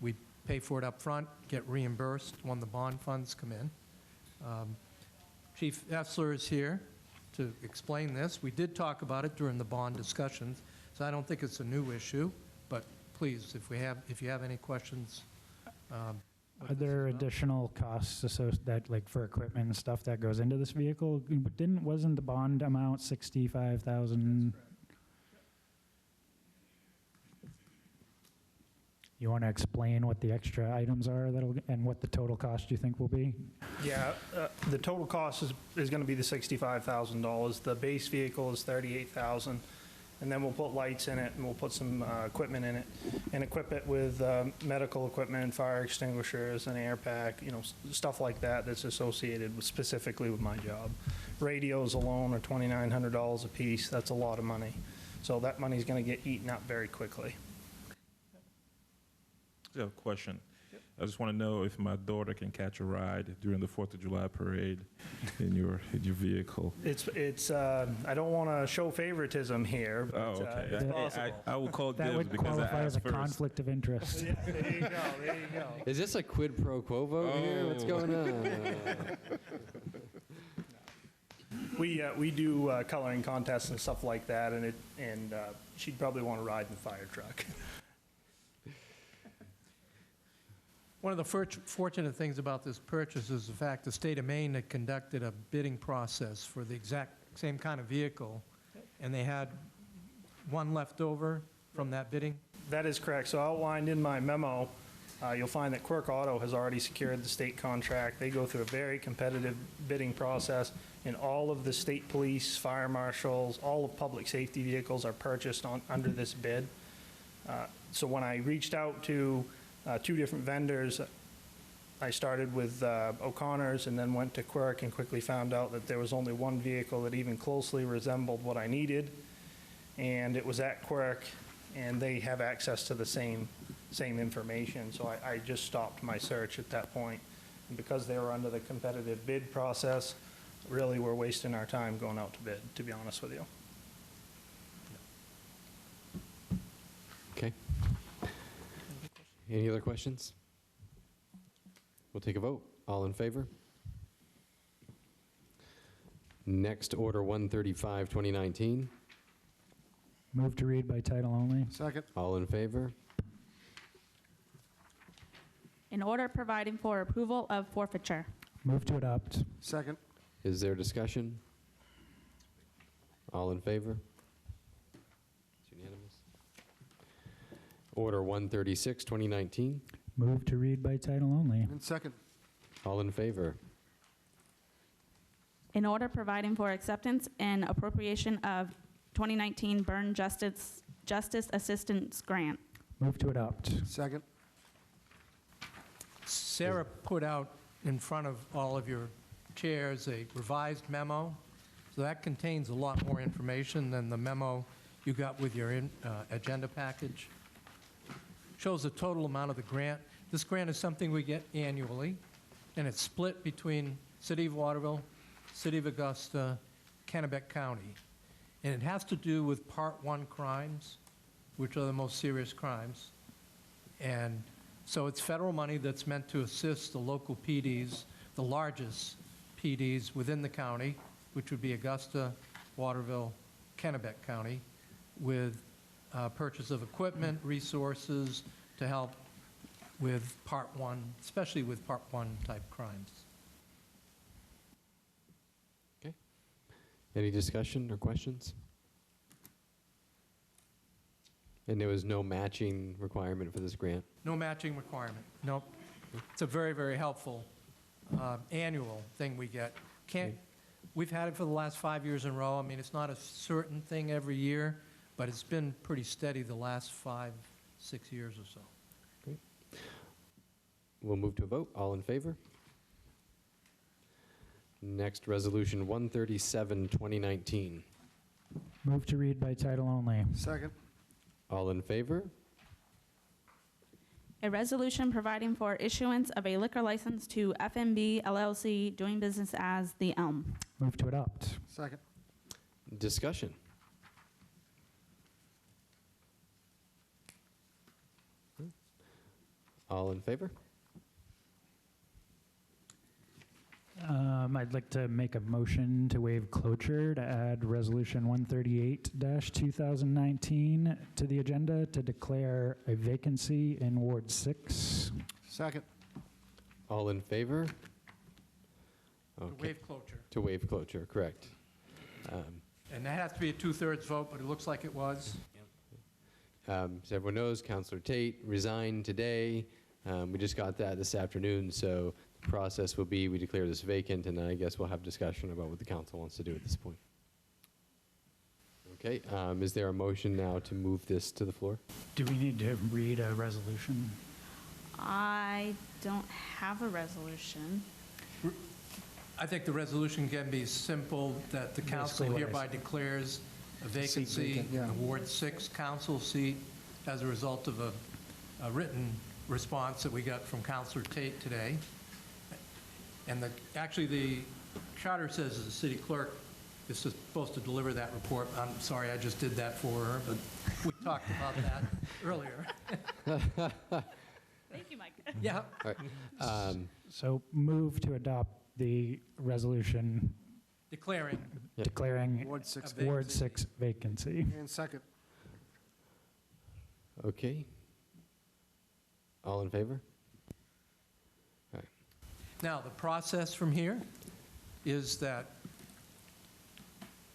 We pay for it up front, get reimbursed when the bond funds come in. Chief Essler is here to explain this. We did talk about it during the bond discussions, so I don't think it's a new issue, but please, if you have any questions. Are there additional costs that, like, for equipment and stuff that goes into this vehicle? Wasn't the bond amount $65,000? You want to explain what the extra items are and what the total cost you think will be? Yeah, the total cost is going to be the $65,000. The base vehicle is $38,000, and then we'll put lights in it, and we'll put some equipment in it, and equip it with medical equipment, fire extinguishers, an air pack, stuff like that that's associated specifically with my job. Radios alone are $2,900 a piece. That's a lot of money. So that money's going to get eaten up very quickly. I have a question. I just want to know if my daughter can catch a ride during the 4th of July parade in your vehicle. It's I don't want to show favoritism here, but okay. it's possible. I will call That dibs would because I qualify as asked a first. conflict of interest. Yeah, there you go. Is this a quid pro quo vote here? What's going on? We do coloring contests and stuff like that, and she'd probably want to ride in the fire truck. One of the fortunate things about this purchase is the fact the state of Maine had conducted a bidding process for the exact same kind of vehicle, and they had one left over from that bidding. That is correct. So outlined in my memo, you'll find that Quirk Auto has already secured the state contract. They go through a very competitive bidding process, and all of the state police, fire marshals, all of public safety vehicles are purchased under this bid. So when I reached out to 2 different vendors, I started with O'Connor's and then went to Quirk and quickly found out that there was only one vehicle that even closely resembled what I needed, and it was at Quirk, and they have access to the same information. So I just stopped my search at that point. And because they were under the competitive bid process, really we're wasting our time going out to bid, to be honest with you. Okay. Any other questions? We'll take a vote. All in favor? Next, Order 135, 2019. Move to read by title only. Second. All in favor? An order providing for approval of forfeiture. Move to adopt. Second. Is there discussion? All in favor? It's unanimous. Order 136, 2019. Move to read by title only. And second. All in favor? An order providing for acceptance and appropriation of 2019 Burn Justice Assistance Grant. Move to adopt. Second. Sarah put out in front of all of your chairs a revised memo. So that contains a lot more information than the memo you got with your agenda package. Shows the total amount of the grant. This grant is something we get annually, and it's split between City of Waterville, City of Augusta, Kennebec County. And it has to do with Part 1 crimes, which are the most serious crimes. And so it's federal money that's meant to assist the local PDs, the largest PDs within the county, which would be Augusta, Waterville, Kennebec County, with purchase of equipment, resources to help with Part 1, especially with Part 1 type crimes. Okay. Any discussion or questions? And there was no matching requirement for this grant? No matching requirement, nope. It's a very, very helpful annual thing we get. We've had it for the last 5 years in a row. I mean, it's not a certain thing every year, but it's been pretty steady the last 5, 6 years or so. Great. We'll move to a vote. All in favor? Next, Resolution 137, 2019. Move to read by title only. Second. All in favor? A resolution providing for issuance of a liquor license to FMB LLC doing business as The Elm. Move to adopt. Second. Discussion. All in favor? I'd like to make a motion to waive cloture to add Resolution 138-2019 to the agenda to declare a vacancy in Ward 6. Second. All in favor? To waive cloture. To waive cloture, correct. And that has to be a 2/3 vote, but it looks like it was. As everyone knows, Councillor Tate resigned today. We just got that this afternoon, so the process will be we declare this vacant, and I guess we'll have discussion about what the council wants to do at this point. Okay, is there a motion now to move this to the floor? Do we need to read a resolution? I don't have a resolution. I think the resolution can be simple, that the council Basically what I hereby said. declares a vacancy vacant, yeah. in the Ward 6 council seat as a result of a written response that we got from Councillor Tate today. And actually, the charter says the city clerk is supposed to deliver that report. I'm sorry, I just did that for her, but we talked about that earlier. Thank you, Mike. Yeah. All right. So move to adopt the resolution Declaring. declaring Ward 6. Ward 6 vacancy. And second. Okay. All in favor? All right. Now, the process from here is that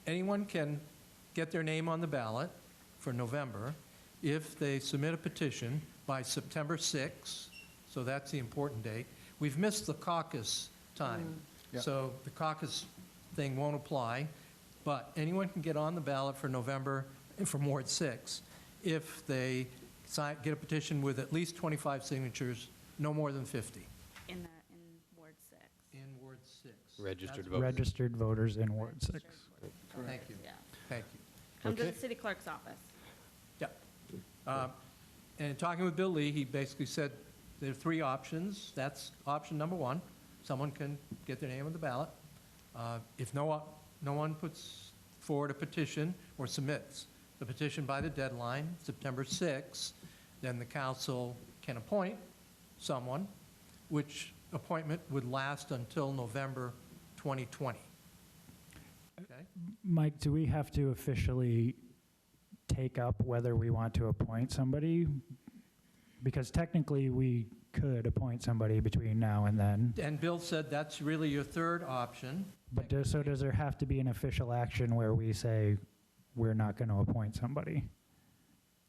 anyone can get their name on the ballot for November if they submit a petition by September 6th, so that's the important date. We've missed the caucus time, Yeah. so the caucus thing won't apply, but anyone can get on the ballot for November from Ward 6 if they get a petition with at least 25 signatures, no more than 50. In Ward 6. In Ward 6. Registered That's- voters. Registered voters in Ward 6. Thank you, Yeah. thank you. Come to Okay. the city clerk's office. And talking with Bill Lee, he basically said there are 3 options. That's option number 1. Someone can get their name on the ballot. If no one puts forward a petition or submits the petition by the deadline, September 6th, then the council can appoint someone, which appointment would last until November 2020. Okay? Mike, do we have to officially take up whether we want to appoint somebody? Because technically, we could appoint somebody between now and then. And Bill said that's really your 3rd option. But does there have to be an official action where we say we're not going to appoint somebody?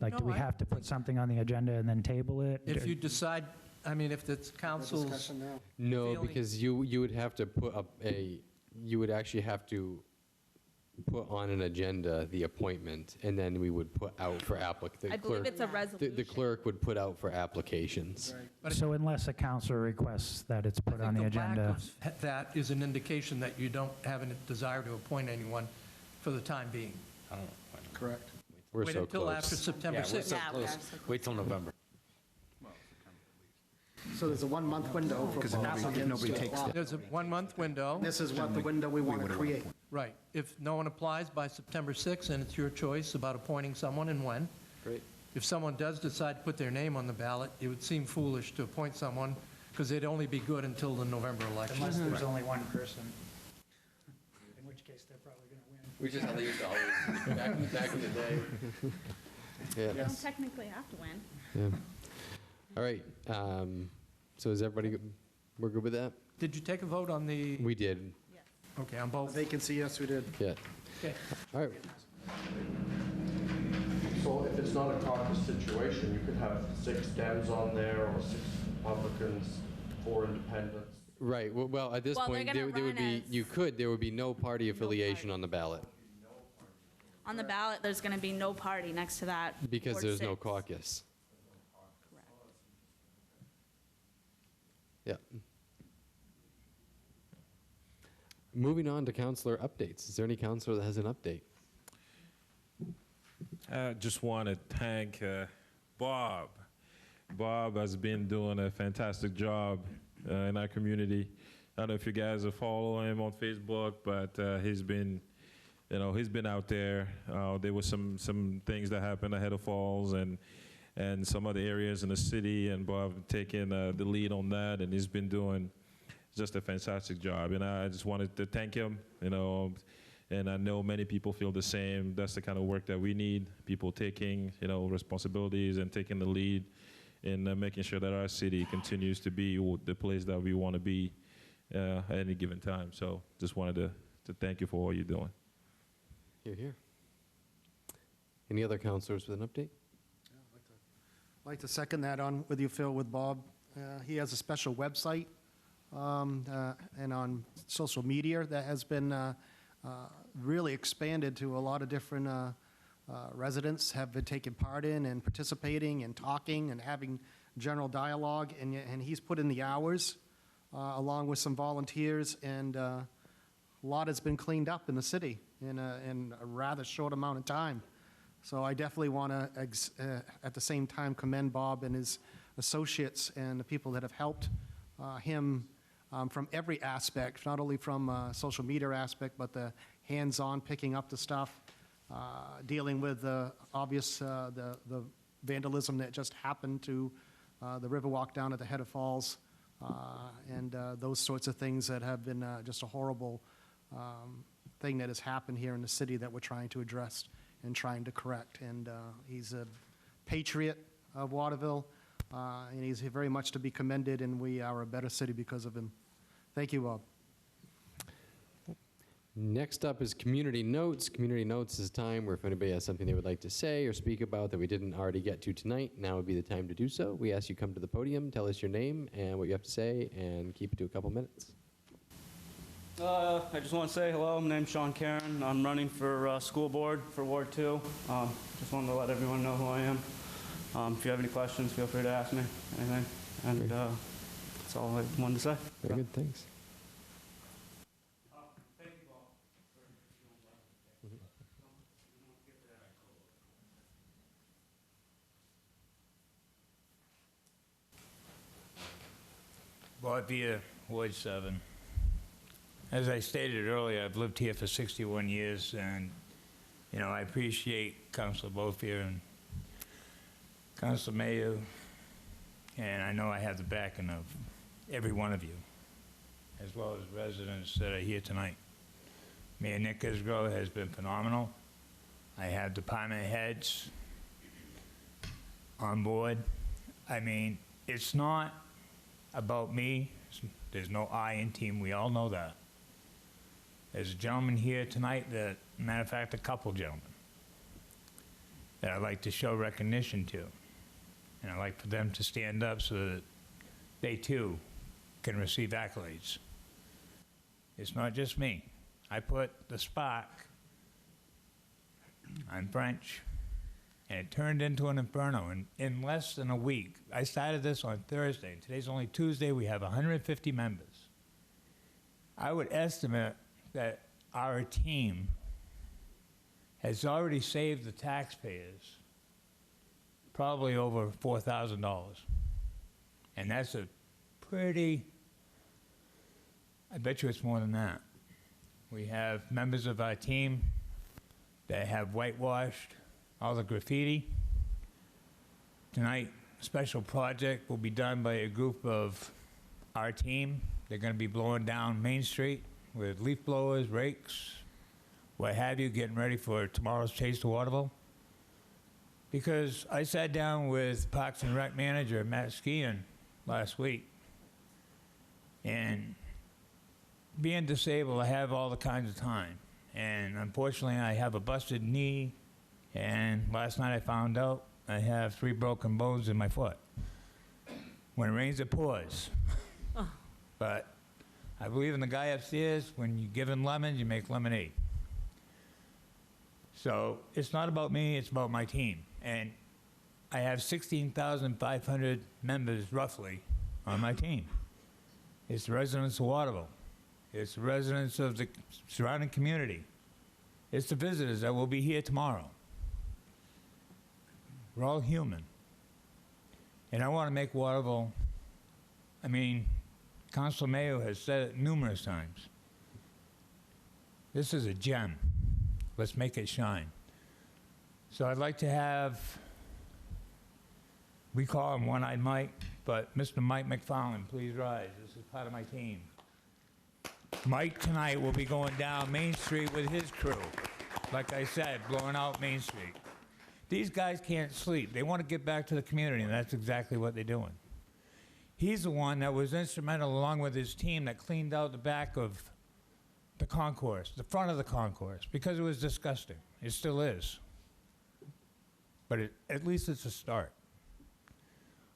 Like, do No, we I have to put something on the agenda and then table it? If you decide, I mean, if it's council's, Discussion now. No, feeling- because you would have to put up you would actually have to put on an agenda the appointment, and then we would put out for I believe it's a resolution. The clerk would put out for applications. but So unless a council requests that it's I put on the think the lack agenda. of that is an indication that you don't have a desire to appoint anyone for the time being. Correct. We're Wait so until after close. September 6th. Wait till November. So there's a 1-month window for applicants to apply. There's a 1-month window, This is what the window we want to create. right. If no one applies by September 6th, and it's your choice about appointing someone and when, Great. if someone does decide to put their name on the ballot, it would seem foolish to appoint someone, because they'd only be good until the November election. Unless there's only one person, in which case they're probably going to win. Which is how they used to always, back in the day. Yeah. You don't technically have to win. Yeah. All right, so is everybody, we're good with that? Did you take a vote on the, We did, okay, on both? Vacancy, yes, we did. yeah. Okay. All right, So if it's not a caucus situation, you could have 6 Dems on there, or 6 Republicans, 4 independents. right, well, at this Well, they're point, gonna there would run be, as- there would be no party affiliation on the ballot, On the ballot, there's going to be no party next to that. because Ward there's no 6. caucus. Correct. Yeah. Moving on to counselor updates. Is there any counselor that has an update? I just want to thank Bob. Bob has been doing a fantastic job in our community. I don't know if you guys are following him on Facebook, but he's been out there. There were some things that happened ahead of Falls and some other areas in the city, and Bob taking the lead on that, and he's been doing just a fantastic job. And I just wanted to thank him, and I know many people feel the same. That's the kind of work that we need, people taking, responsibilities and taking the lead in making sure that our city continues to be the place that we want to be at any given time. So just wanted to thank you for all you're doing. Here, here. Any other counselors with an update? I'd like to second that on with you, Phil, with Bob. He has a special website and on social media that has been really expanded to a lot of different residents have been taking part in and participating and talking and having general dialogue. And he's put in the hours along with some volunteers, and a lot has been cleaned up in the city in a rather short amount of time. So I definitely want to, at the same time, commend Bob and his associates and the people that have helped him from every aspect, not only from social media aspect, but the hands-on picking up the stuff, dealing with the obvious the vandalism that just happened to the Riverwalk down at the head of Falls, and those sorts of things that have been just a horrible thing that has happened here in the city that we're trying to address and trying to correct. And he's a patriot of Waterville, and he's very much to be commended, and we are a better city because of him. Thank you, Bob. Next up is community notes. Community notes is time where if anybody has something they would like to say or speak about that we didn't already get to tonight, now would be the time to do so. We ask you come to the podium, tell us your name and what you have to say, and keep it to a couple minutes. I just want to say hello. My name's Sean Karen. I'm running for school board for Ward 2. Just wanted to let everyone know who I am. If you have any questions, feel free to ask me anything. And that's all I wanted to say. Very good, thanks. Wtvl Ward 7. As I stated earlier, I've lived here for 61 years, and, I appreciate Councilor Bofier and Councilor Mayo, and I know I have the backing of every one of you, as well as residents that are here tonight. Mayor Nick Isgro has been phenomenal. I have department heads on board. I mean, it's not about me. There's no I in team. We all know that. There's a gentleman here tonight that, matter of fact, a couple gentlemen that I'd like to show recognition to. And I'd like for them to stand up so that they too can receive accolades. It's not just me. I put the spark. I'm French. And it turned into an inferno in less than a week. I started this on Thursday, and today's only Tuesday. We have 150 members. I would estimate that our team has already saved the taxpayers probably over $4,000. And that's a pretty, I bet you it's more than that. We have members of our team that have whitewashed all the graffiti. Tonight, special project will be done by a group of our team. They're going to be blowing down Main Street with leaf blowers, rakes, what have you, getting ready for tomorrow's Chase to Waterville. Because I sat down with Parks and Rec manager Matt Skian last week, and being disabled, I have all the kinds of time. And unfortunately, I have a busted knee, and last night I found out I have 3 broken bones in my foot. When it rains, it pours. But I believe in the guy upstairs, when you give him lemons, you make lemonade. So it's not about me, it's about my team. And I have 16,500 members, roughly, on my team. It's the residents of Waterville. It's the residents of the surrounding community. It's the visitors that will be here tomorrow. We're all human. And I want to make Waterville, I mean, Councilor Mayo has said it numerous times. This is a gem. Let's make it shine. So I'd like to have, we call him One-Eyed Mike, but Mr. Mike McFarland, please rise. This is part of my team. Mike tonight will be going down Main Street with his crew. Like I said, blowing out Main Street. These guys can't sleep. They want to get back to the community, and that's exactly what they're doing. He's the one that was instrumental, along with his team, that cleaned out the back of the concourse, the front of the concourse, because it was disgusting. It still is. But at least it's a start.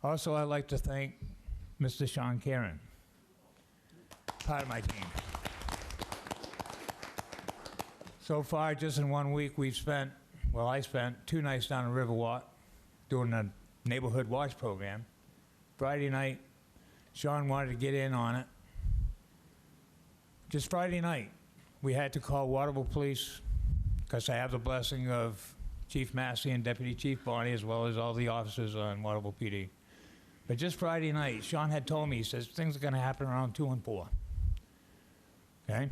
Also, I'd like to thank Mr. Sean Karen, part of my team. So far, just in 1 week, we've spent, well, I spent 2 nights down in Riverwalk doing a neighborhood watch program. Friday night, Sean wanted to get in on it. Just Friday night, we had to call Waterville Police, because I have the blessing of Chief Massey and Deputy Chief Bonnie, as well as all the officers on Waterville PD. But just Friday night, Sean had told me, he says, things are going to happen around 2 and 4. Okay?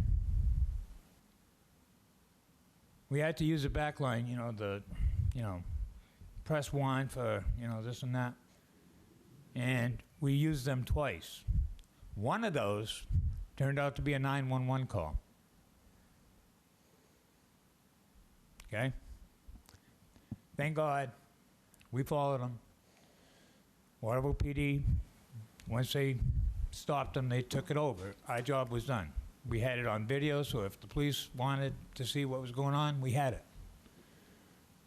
We had to use the back line, press 1 for, this and that. And we used them twice. One of those turned out to be a 911 call. Okay? Thank God, we followed them. Waterville PD, once they stopped them, they took it over. Our job was done. We had it on video, so if the police wanted to see what was going on, we had it.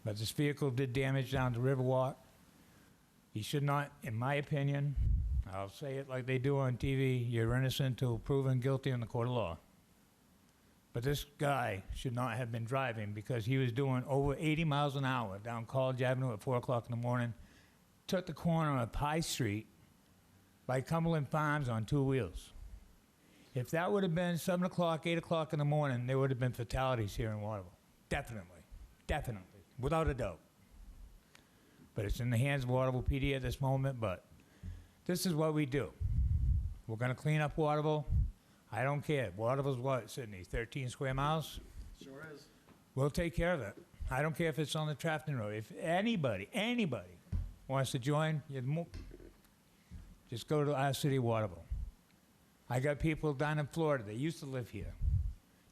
But this vehicle did damage down to Riverwalk. He should not, in my opinion, I'll say it like they do on TV, you're innocent till proven guilty in the court of law. But this guy should not have been driving because he was doing over 80 miles an hour down College Avenue at 4 o'clock in the morning, took the corner of High Street by Cumberland Farms on 2 wheels. If that would have been 7 o'clock, 8 o'clock in the morning, there would have been fatalities here in Waterville. Definitely. Definitely. Without a doubt. But it's in the hands of Waterville PD at this moment, but this is what we do. We're going to clean up Waterville. I don't care. Waterville's what, Sydney? 13 square miles? Sure is. We'll take care of it. I don't care if it's on the Trafton Road. If anybody wants to join, just go to our city, Waterville. I got people down in Florida that used to live here.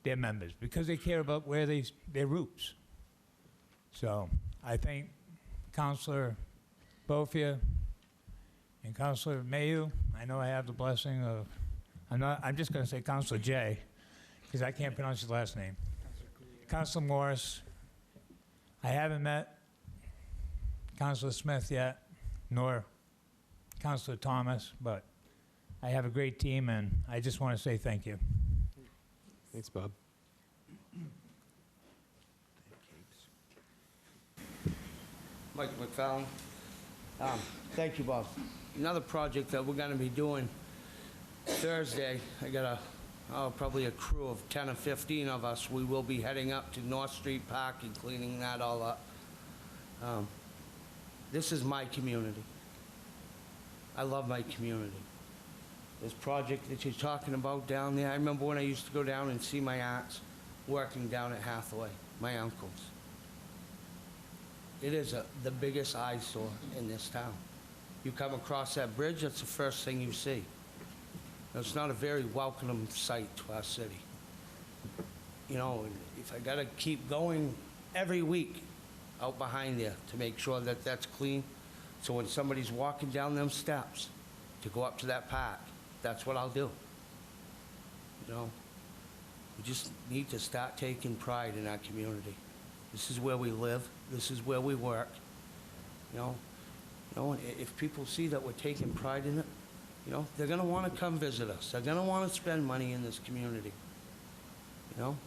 They're members because they care about where their roots. So I thank Councilor Bofia and Councilor Mayu. I know I have the blessing of, I'm just going to say Councilor J, because I can't pronounce his last name. Councilor Morris. I haven't met Councilor Smith yet, nor Councilor Thomas, but I have a great team, and I just want to say thank you. Thanks, Bob. Mike McFarland. Thank you, Bob. Another project that we're going to be doing Thursday, I got probably a crew of 10 or 15 of us. We will be heading up to North Street Park and cleaning that all up. This is my community. I love my community. This project that you're talking about down there, I remember when I used to go down and see my aunts working down at Hathaway, my uncles. It is the biggest eyesore in this town. You come across that bridge, that's the first thing you see. It's not a very welcoming sight to our city. You know, and if I gotta keep going every week out behind there to make sure that that's clean, so when somebody's walking down them steps to go up to that park, that's what I'll do. You know, we just need to start taking pride in our community. This is where we live. This is where we work. You know, and if people see that we're taking pride in it, you know, they're going to want to come visit us. They're going to want to spend money in this community. You know,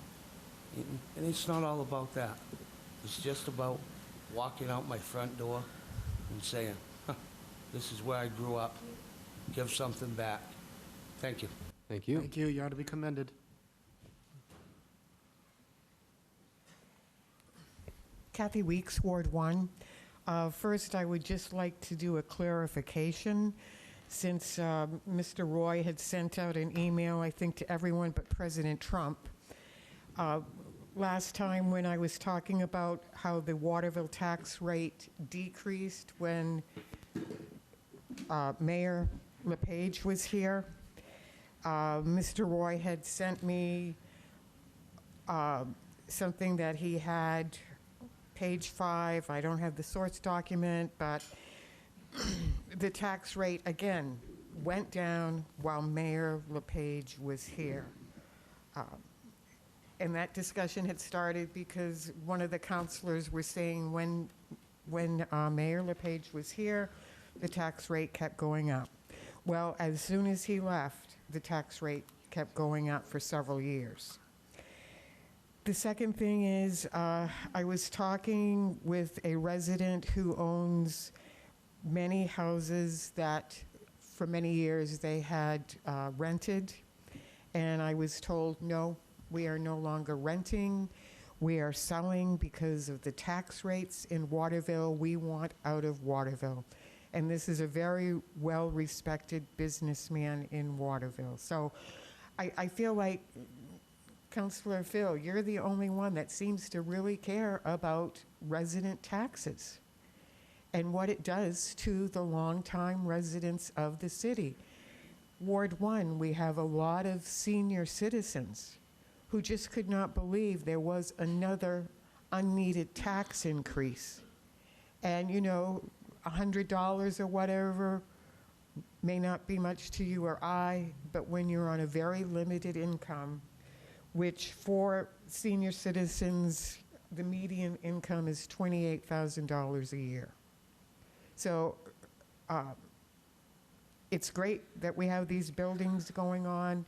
and it's not all about that. It's just about walking out my front door and saying, huh, this is where I grew up. Give something back. Thank you. Thank you. Thank you. You are to be commended. Kathy Weeks, Ward 1. First, I would just like to do a clarification. Since Mr. Roy had sent out an email, I think, to everyone but President Trump. Last time when I was talking about how the Waterville tax rate decreased when Mayor LePage was here, Mr. Roy had sent me something that he had, page 5, I don't have the source document, but the tax rate, again, went down while Mayor LePage was here. And that discussion had started because one of the councilors were saying when Mayor LePage was here, the tax rate kept going up. Well, as soon as he left, the tax rate kept going up for several years. The second thing is, I was talking with a resident who owns many houses that for many years they had rented, and I was told, no, we are no longer renting. We are selling because of the tax rates in Waterville. We want out of Waterville. And this is a very well-respected businessman in Waterville. So I feel like, Councilor Phil, you're the only one that seems to really care about resident taxes and what it does to the longtime residents of the city. Ward 1, we have a lot of senior citizens who just could not believe there was another unneeded tax increase. And, you know, $100 or whatever may not be much to you or I, but when you're on a very limited income, which for senior citizens, the median income is $28,000 a year. So it's great that we have these buildings going on.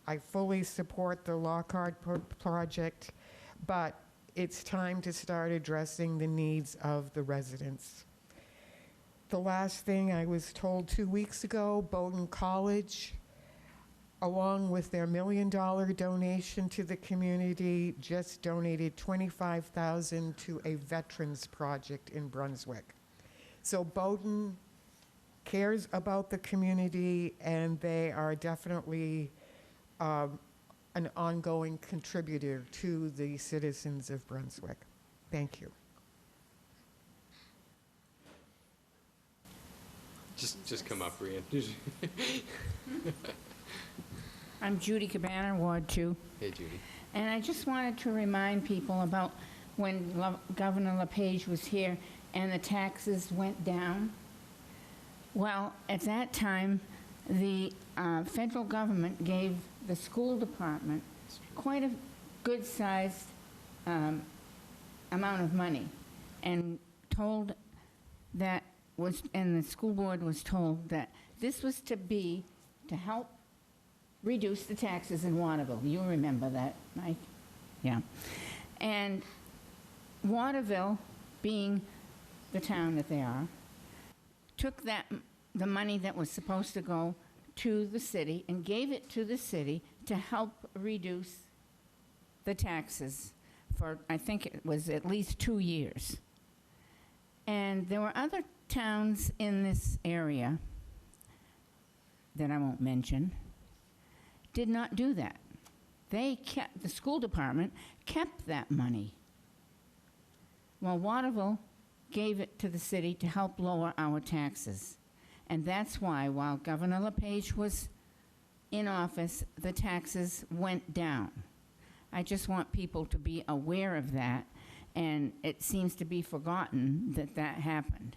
I fully support the Lockhart project, but it's time to start addressing the needs of the residents. The last thing I was told 2 weeks ago, Bowdoin College, along with their $1 million donation to the community, just donated $25,000 to a veterans project in Brunswick. So Bowdoin cares about the community, and they are definitely an ongoing contributor to the citizens of Brunswick. Thank you. Just come up, Brian. I'm Judy Cabana, Ward 2. Hey, Judy. And I just wanted to remind people about when Governor LePage was here and the taxes went down. Well, at that time, the federal government gave the school department quite a good-sized amount of money, and told that and the school board was told that this was to help reduce the taxes in Waterville. You remember that, Mike? Yeah. And Waterville, being the town that they are, took the money that was supposed to go to the city and gave it to the city to help reduce the taxes for, I think it was at least 2 years. And there were other towns in this area that I won't mention did not do that. The school department kept that money. Well, Waterville gave it to the city to help lower our taxes. And that's why, while Governor LePage was in office, the taxes went down. I just want people to be aware of that, and it seems to be forgotten that that happened.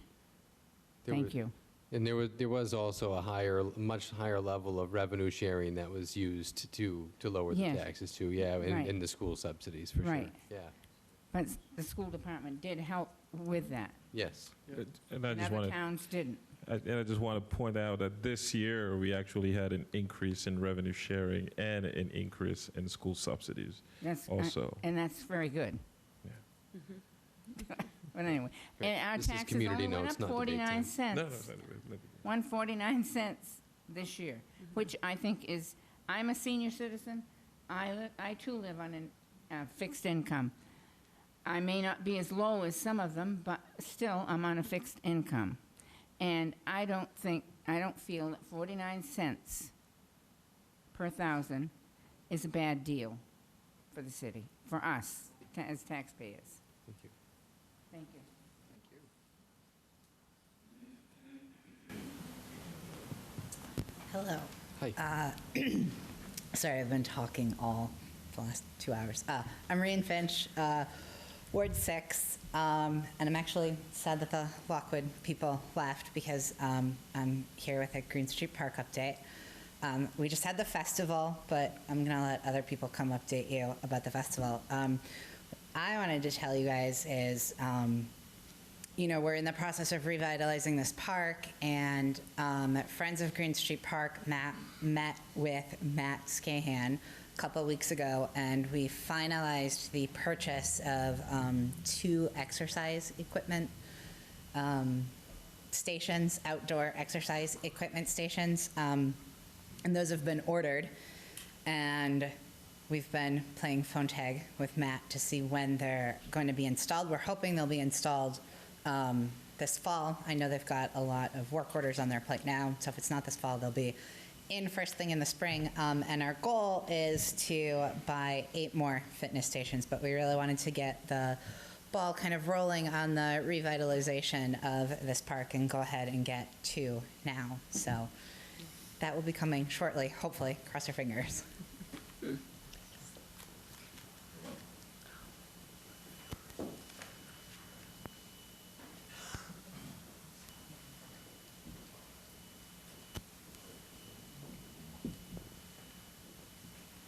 Thank you. And there was also a much higher level of revenue sharing that was used to lower the Yes. taxes too, yeah, Right. in the school subsidies, for sure. Right. Yeah, But the school department did help with that. yes. And I And just other want towns didn't. I just want to point out that this year, we actually had an increase in revenue sharing and an increase in school subsidies also. And that's very good. Yeah. But anyway, and our This is taxes community only went notes, up not debate 49 time. cents. 149 cents this year, which I think is, I'm a senior citizen. I too live on a fixed income. I may not be as low as some of them, but still, I'm on a fixed income. And I don't feel that 49 cents per thousand is a bad deal for the city, for us as taxpayers. Thank you. Thank you. Hello. Hi. Sorry, I've been talking all the last 2 hours. I'm Reen Finch, Ward 6, and I'm actually sad that the Lockwood people left because I'm here with a Green Street Park update. We just had the festival, but I'm going to let other people come update you about the festival. I wanted to tell you guys is, we're in the process of revitalizing this park, and Friends of Green Street Park met with Matt Scahan a couple of weeks ago, and we finalized the purchase of 2 exercise equipment stations, outdoor exercise equipment stations, and those have been ordered, and we've been playing phone tag with Matt to see when they're going to be installed. We're hoping they'll be installed this fall. I know they've got a lot of work orders on their plate now, so if it's not this fall, they'll be in first thing in the spring. And our goal is to buy 8 more fitness stations, but we really wanted to get the ball kind of rolling on the revitalization of this park and go ahead and get 2 now. So that will be coming shortly, hopefully. Cross your fingers.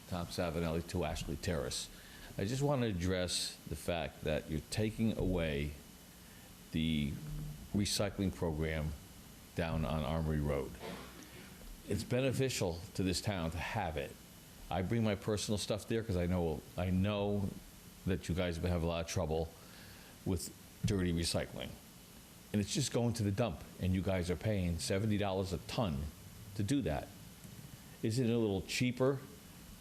Tom Savinelli, 2 Ashley Terrace. I just want to address the fact that you're taking away the recycling program down on Armory Road. It's beneficial to this town to have it. I bring my personal stuff there because I know that you guys have a lot of trouble with dirty recycling. And it's just going to the dump, and you guys are paying $70 a ton to do that. Isn't it a little cheaper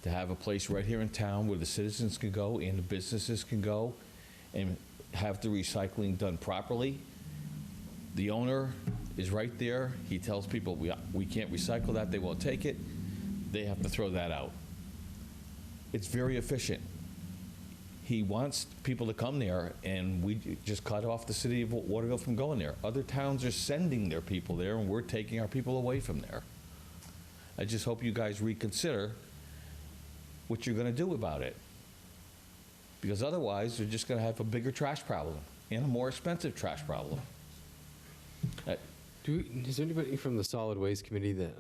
to have a place right here in town where the citizens can go and the businesses can go and have the recycling done properly? The owner is right there. He tells people, we can't recycle that, they won't take it. They have to throw that out. It's very efficient. He wants people to come there, and we just cut off the city of Waterville from going there. Other towns are sending their people there, and we're taking our people away from there. I just hope you guys reconsider what you're going to do about it. Because otherwise, you're just going to have a bigger trash problem and a more expensive trash problem. Is there anybody from the Solid Waste Committee that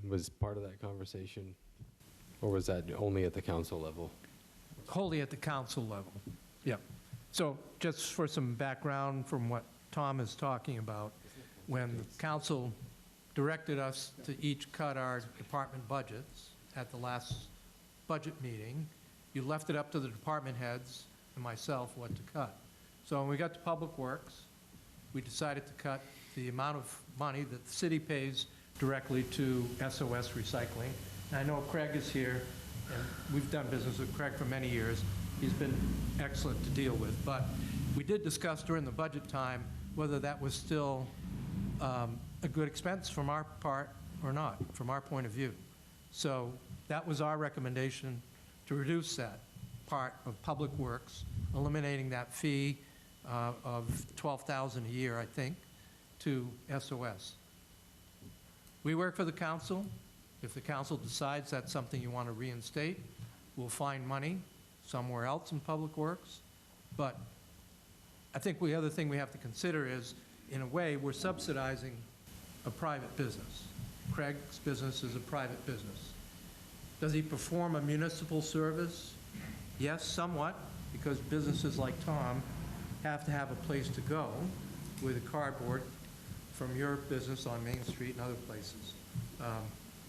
was part of that conversation? Or was that only at the council level? Wholly at the council level. Yep. So just for some background from what Tom is talking about, when the council directed us to each cut our department budgets at the last budget meeting, you left it up to the department heads and myself what to cut. So when we got to Public Works, we decided to cut the amount of money that the city pays directly to SOS Recycling. And I know Craig is here, and we've done business with Craig for many years. He's been excellent to deal with. But we did discuss during the budget time whether that was still a good expense from our part or not, from our point of view. So that was our recommendation, to reduce that part of Public Works, eliminating that fee of $12,000 a year, I think, to SOS. We work for the council. If the council decides that's something you want to reinstate, we'll find money somewhere else in Public Works. But I think the other thing we have to consider is, in a way, we're subsidizing a private business. Craig's business is a private business. Does he perform a municipal service? Yes, somewhat, because businesses like Tom have to have a place to go with a cardboard from your business on Main Street and other places.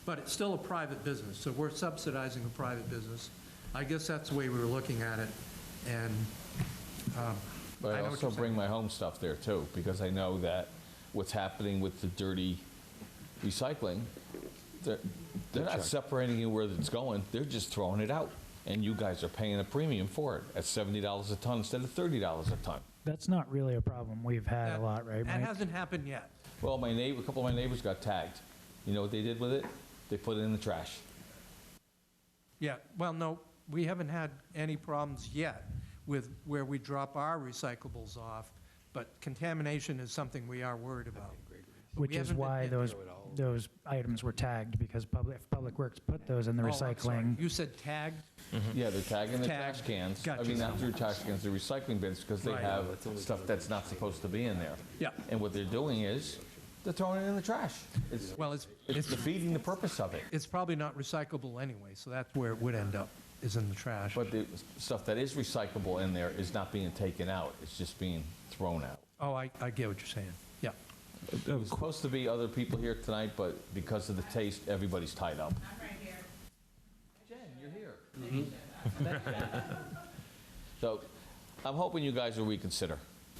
But it's still a private business, so we're subsidizing a private business. I guess that's the way we were looking at it, and But I know what also you're bring saying. my home stuff there too, because I know that what's happening with the dirty recycling, they're not separating it where it's going, they're just throwing it out. And you guys are paying a premium for it at $70 a ton instead of $30 a ton. That's not really a problem we've had a lot, right, That Mike? hasn't happened yet. Well, a couple of my neighbors got tagged. You know what they did with it? They put it in the trash. Yeah, well, no, we haven't had any problems yet with where we drop our recyclables off, but contamination is something we are worried about. But Which we is haven't been why hit. those items were tagged, because Public Works put those in the Oh, I'm sorry. recycling. You said tagged? Yeah, they're tagging the Tagged. trash cans. I Gotcha. mean, not through trash cans, the recycling bins, because they Right. have stuff that's not supposed to be in there. Yeah. And what they're doing is, they're throwing it in the trash. Well, it's defeating the purpose of it. It's probably not recyclable anyway, so that's where it would end up, is in the trash. But the stuff that is recyclable in there is not being taken out, it's just being thrown out. Oh, I get what you're saying. Yeah. There's supposed to be other people here tonight, but because of the taste, everybody's tied up. I'm right here. Jen, you're here. So, I'm hoping you guys will reconsider.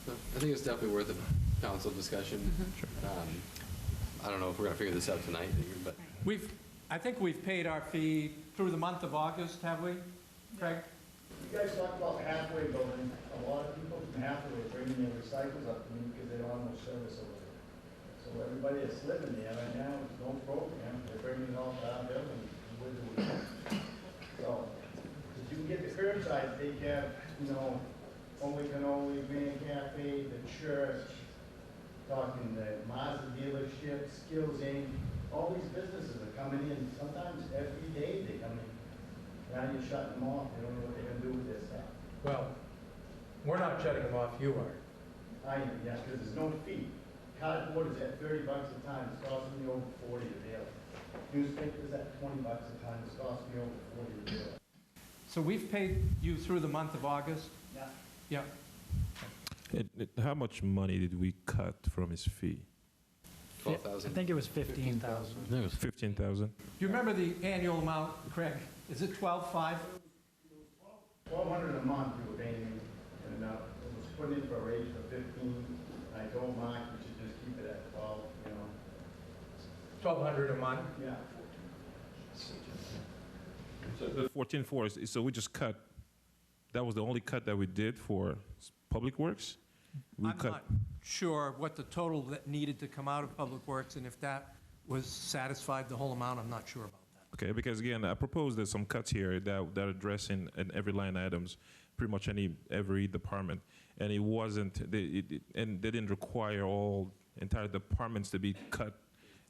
I think it's definitely worth a council discussion. I don't know if we're going to figure this out tonight, but I think we've paid our fee through the month of August, have we, Craig? You guys talked about halfway building. A lot of people from halfway are bringing their recycles up to me because they don't have no service over there. So everybody that's living there right now, there's no program. They're bringing it all to our building. And we're doing it. So, if you can get the curbside, they have, Only Cannoli, Van Cafe, the church, talking the Mazda dealership, Skills Inc. All these businesses are coming in. Sometimes every day they come in. Now you're shutting them off. They don't know what they're going to do with their stuff. Well, we're not shutting them off, you are. I am, yes, because there's no fee. Cardboard is at $30 a ton. It's costing me over 40 a bale. Newspapers at $20 a ton. It's costing me over 40 a bale. So we've paid you through the month of August? Yeah. Yeah. How much money did we cut from his fee? I think it was 15,000. It was 15,000. Do you remember the annual amount, Craig? Is it 12.5? $1,200 a month we were paying, and it was put in for a raise for 15. I told Mark we should just keep it at 12, $1,200 a month? Yeah. So the 14.4 is, so we just cut, that was the only cut that we did for Public Works? We I'm cut. not sure what the total that needed to come out of Public Works, and if that was satisfied the whole amount, I'm not sure about that. Okay, because again, I propose there's some cuts here that address in every line items, pretty much every department, and it wasn't, and they didn't require entire departments to be cut,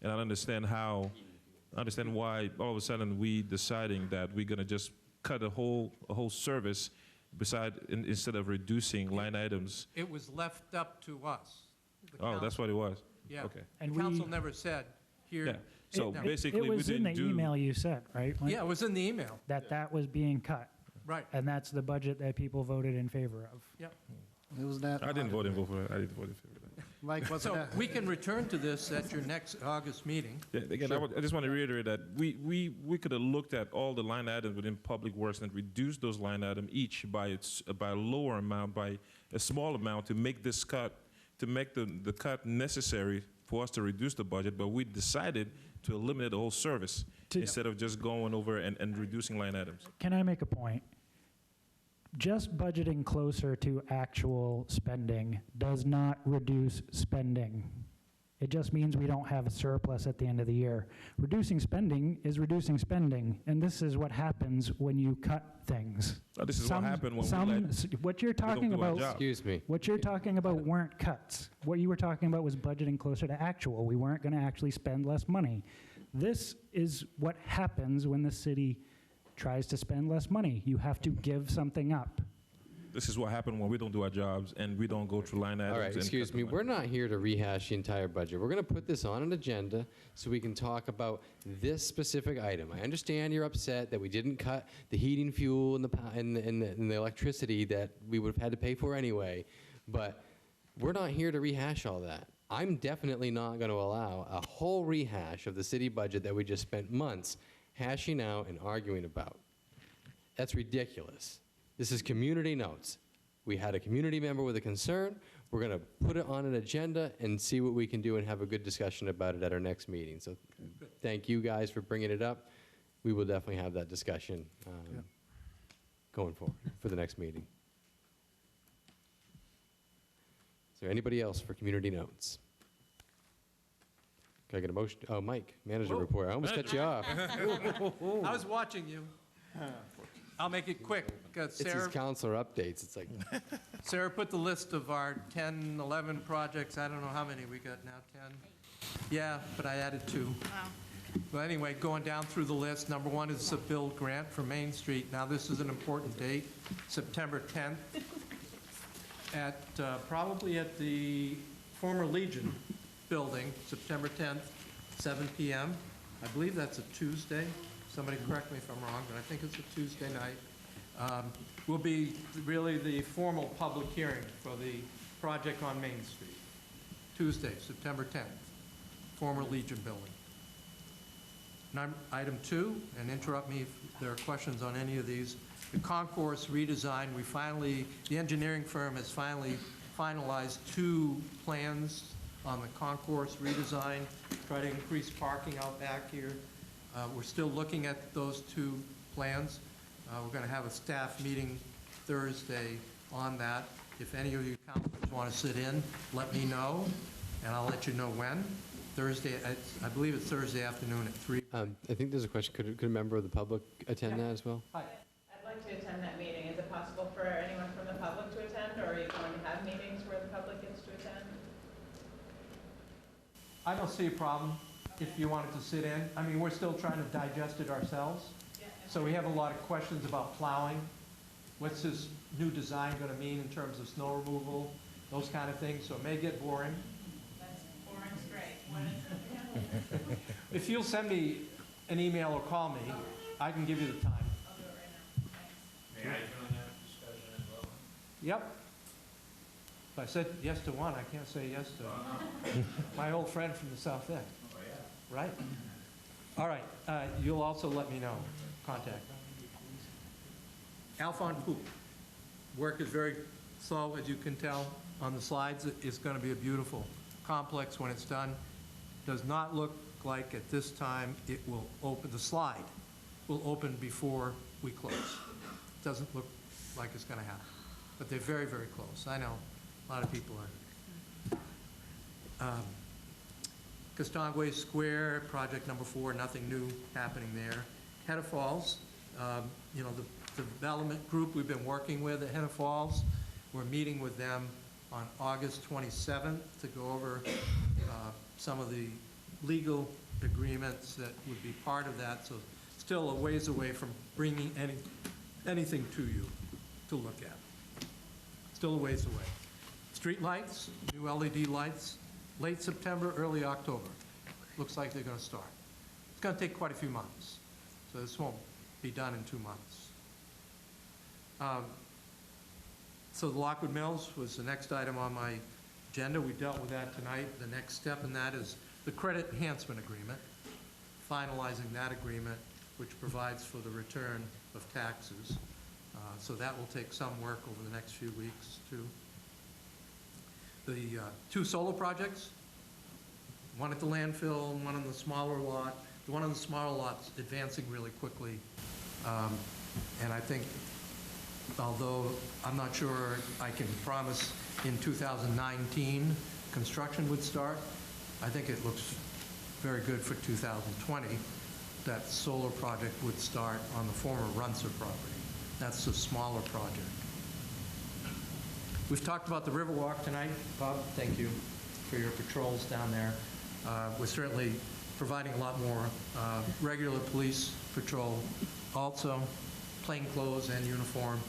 and I understand why all of a sudden we deciding that we're gonna just cut a whole service instead of reducing line items. It was left up to us. the Oh, council. that's what it was? Yeah. Okay. And The council we- never said, here. Yeah. So no. basically, It was we in the didn't do. email you sent, right? Mike? Yeah, it was in the email. That was being cut. Right. And that's the budget that people voted in favor of. Yep. It was that. I didn't vote in favor of that. I didn't vote in favor of that. Like, was So that? we can return to this at your next August meeting. Yeah, again, I just want to reiterate that we could have looked at all the line items within Public Works and reduced those line items each by a lower amount, by a small amount, to make this cut, to make the cut necessary for us to reduce the budget. But we decided to eliminate the whole service instead of just going over and reducing line items. Can I make a point? Just budgeting closer to actual spending does not reduce spending. It just means we don't have a surplus at the end of the year. Reducing spending is reducing spending, and this is what happens when you cut things. This is what happened when what you're talking do our about, job. Excuse me. what you're talking about weren't cuts. What you were talking about was budgeting closer to actual. We weren't going to actually spend less money. This is what happens when the city tries to spend less money. You have to give something up. This is what happened when we don't do our jobs and we don't go through line items. All right, excuse me, we're not here to rehash the entire budget. We're going to put this on an agenda so we can talk about this specific item. I understand you're upset that we didn't cut the heating fuel and the electricity that we would have had to pay for anyway, but we're not here to rehash all that. I'm definitely not going to allow a whole rehash of the city budget that we just spent months hashing out and arguing about. That's ridiculous. This is community notes. We had a community member with a concern. We're going to put it on an agenda and see what we can do and have a good discussion about it at our next meeting. So thank you guys for bringing it up. We will definitely have that discussion going forward for the next meeting. Is there anybody else for community notes? Can I get a motion? Oh, Mike, manager report. I almost cut you off. I was watching you. I'll make it quick. It's his counselor updates. It's like Sarah put the list of our 10, 11 projects. I don't know how many we got now, 10? Yeah, but I added 2. Wow. But anyway, going down through the list, number 1 is the build grant for Main Street. Now, this is an important date, September 10th, at probably at the former Legion building, September 10th, 7 p.m. I believe that's a Tuesday. Somebody correct me if I'm wrong, but I think it's a Tuesday night. Will be really the formal public hearing for the project on Main Street. Tuesday, September 10th, former Legion building. Item 2, and interrupt me if there are questions on any of these. The concourse redesign, the engineering firm has finally finalized 2 plans on the concourse redesign, try to increase parking out back here. We're still looking at those 2 plans. We're going to have a staff meeting Thursday on that. If any of you councilors want to sit in, let me know, and I'll let you know when. Thursday, I believe it's Thursday afternoon at 3. I think there's a question. Could a member of the public attend that as well? Hi. I'd like to attend that meeting. Is it possible for anyone from the public to attend, or are you going to have meetings where the public gets to attend? I don't see a problem if you wanted to sit in. I mean, we're still trying to digest it ourselves. So we have a lot of questions about plowing. What's this new design going to mean in terms of snow removal, those kind of things. So it may get boring. That's boring straight. When is it? If you'll send me an email or call me, I can give you the time. I'll do it right now. Thanks. May I join that discussion as well? Yep. If I said yes to one, I can't say yes to my old friend from the South End. Oh, yeah. Right. All right. You'll also let me know. Contact. Alphon Poop. Work is very slow, as you can tell on the slides. It's going to be a beautiful complex when it's done. Does not look like at this time it will open. The slide will open before we close. Doesn't look like it's going to happen. But they're very, very close. I know a lot of people are. Castagway Square, project number 4, nothing new happening there. Henna Falls, you know, the development group we've been working with at Henna Falls, we're meeting with them on August 27th to go over some of the legal agreements that would be part of that. So still a ways away from bringing anything to you to look at. Still a ways away. Street lights, new LED lights, late September, early October. Looks like they're going to start. It's going to take quite a few months. So this won't be done in 2 months. So the Lockwood Mills was the next item on my agenda. We dealt with that tonight. The next step in that is the credit enhancement agreement, finalizing that agreement, which provides for the return of taxes. So that will take some work over the next few weeks, too. The 2 solar projects, one at the landfill and one on the smaller lot. The one on the smaller lot's advancing really quickly. And I think, although I'm not sure I can promise in 2019 construction would start, I think it looks very good for 2020. That solar project would start on the former Runcer property. That's the smaller project. We've talked about the Riverwalk tonight. Bob, thank you for your patrols down there. We're certainly providing a lot more regular police patrol, also plainclothes and uniform,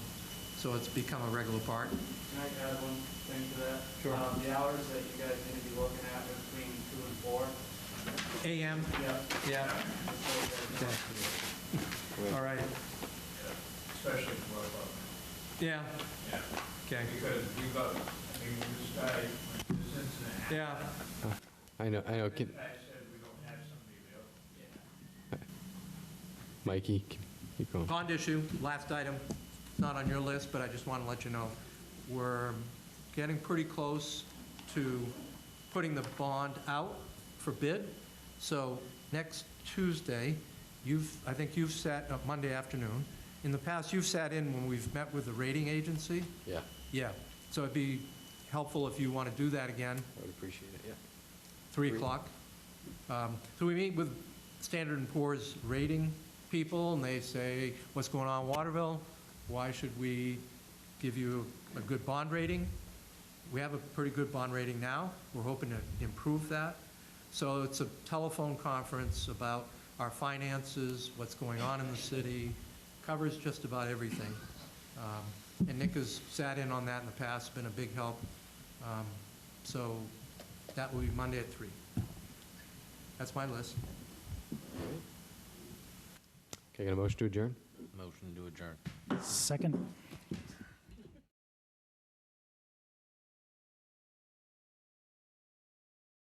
so it's become a regular part. Can I add one thing to that? Sure. The hours that you guys need to be looking at are between 2 and 4. AM? Yeah. Yeah. Okay. All right. Especially for above. Yeah. Yeah. Okay. Because we've got, I mean, this guy, this incident happened. Yeah. I know. This guy said we don't have somebody available. Mikey, keep going. Bond issue, last item, not on your list, but I just want to let you know, we're getting pretty close to putting the bond out for bid. So next Tuesday, I think you've sat, Monday afternoon, in the past, you've sat in when we've met with the rating agency. Yeah. Yeah, so it'd be helpful if you want to do that again. I would appreciate it, yeah. 3 o'clock. So we meet with Standard & Poor's rating people, and they say, what's going on in Waterville? Why should we give you a good bond rating? We have a pretty good bond rating now. We're hoping to improve that. So it's a telephone conference about our finances, what's going on in the city, covers just about everything. And Nick has sat in on that in the past, been a big help. So that will be Monday at 3. That's my list. Okay, got a motion to adjourn? Motion to adjourn. Second.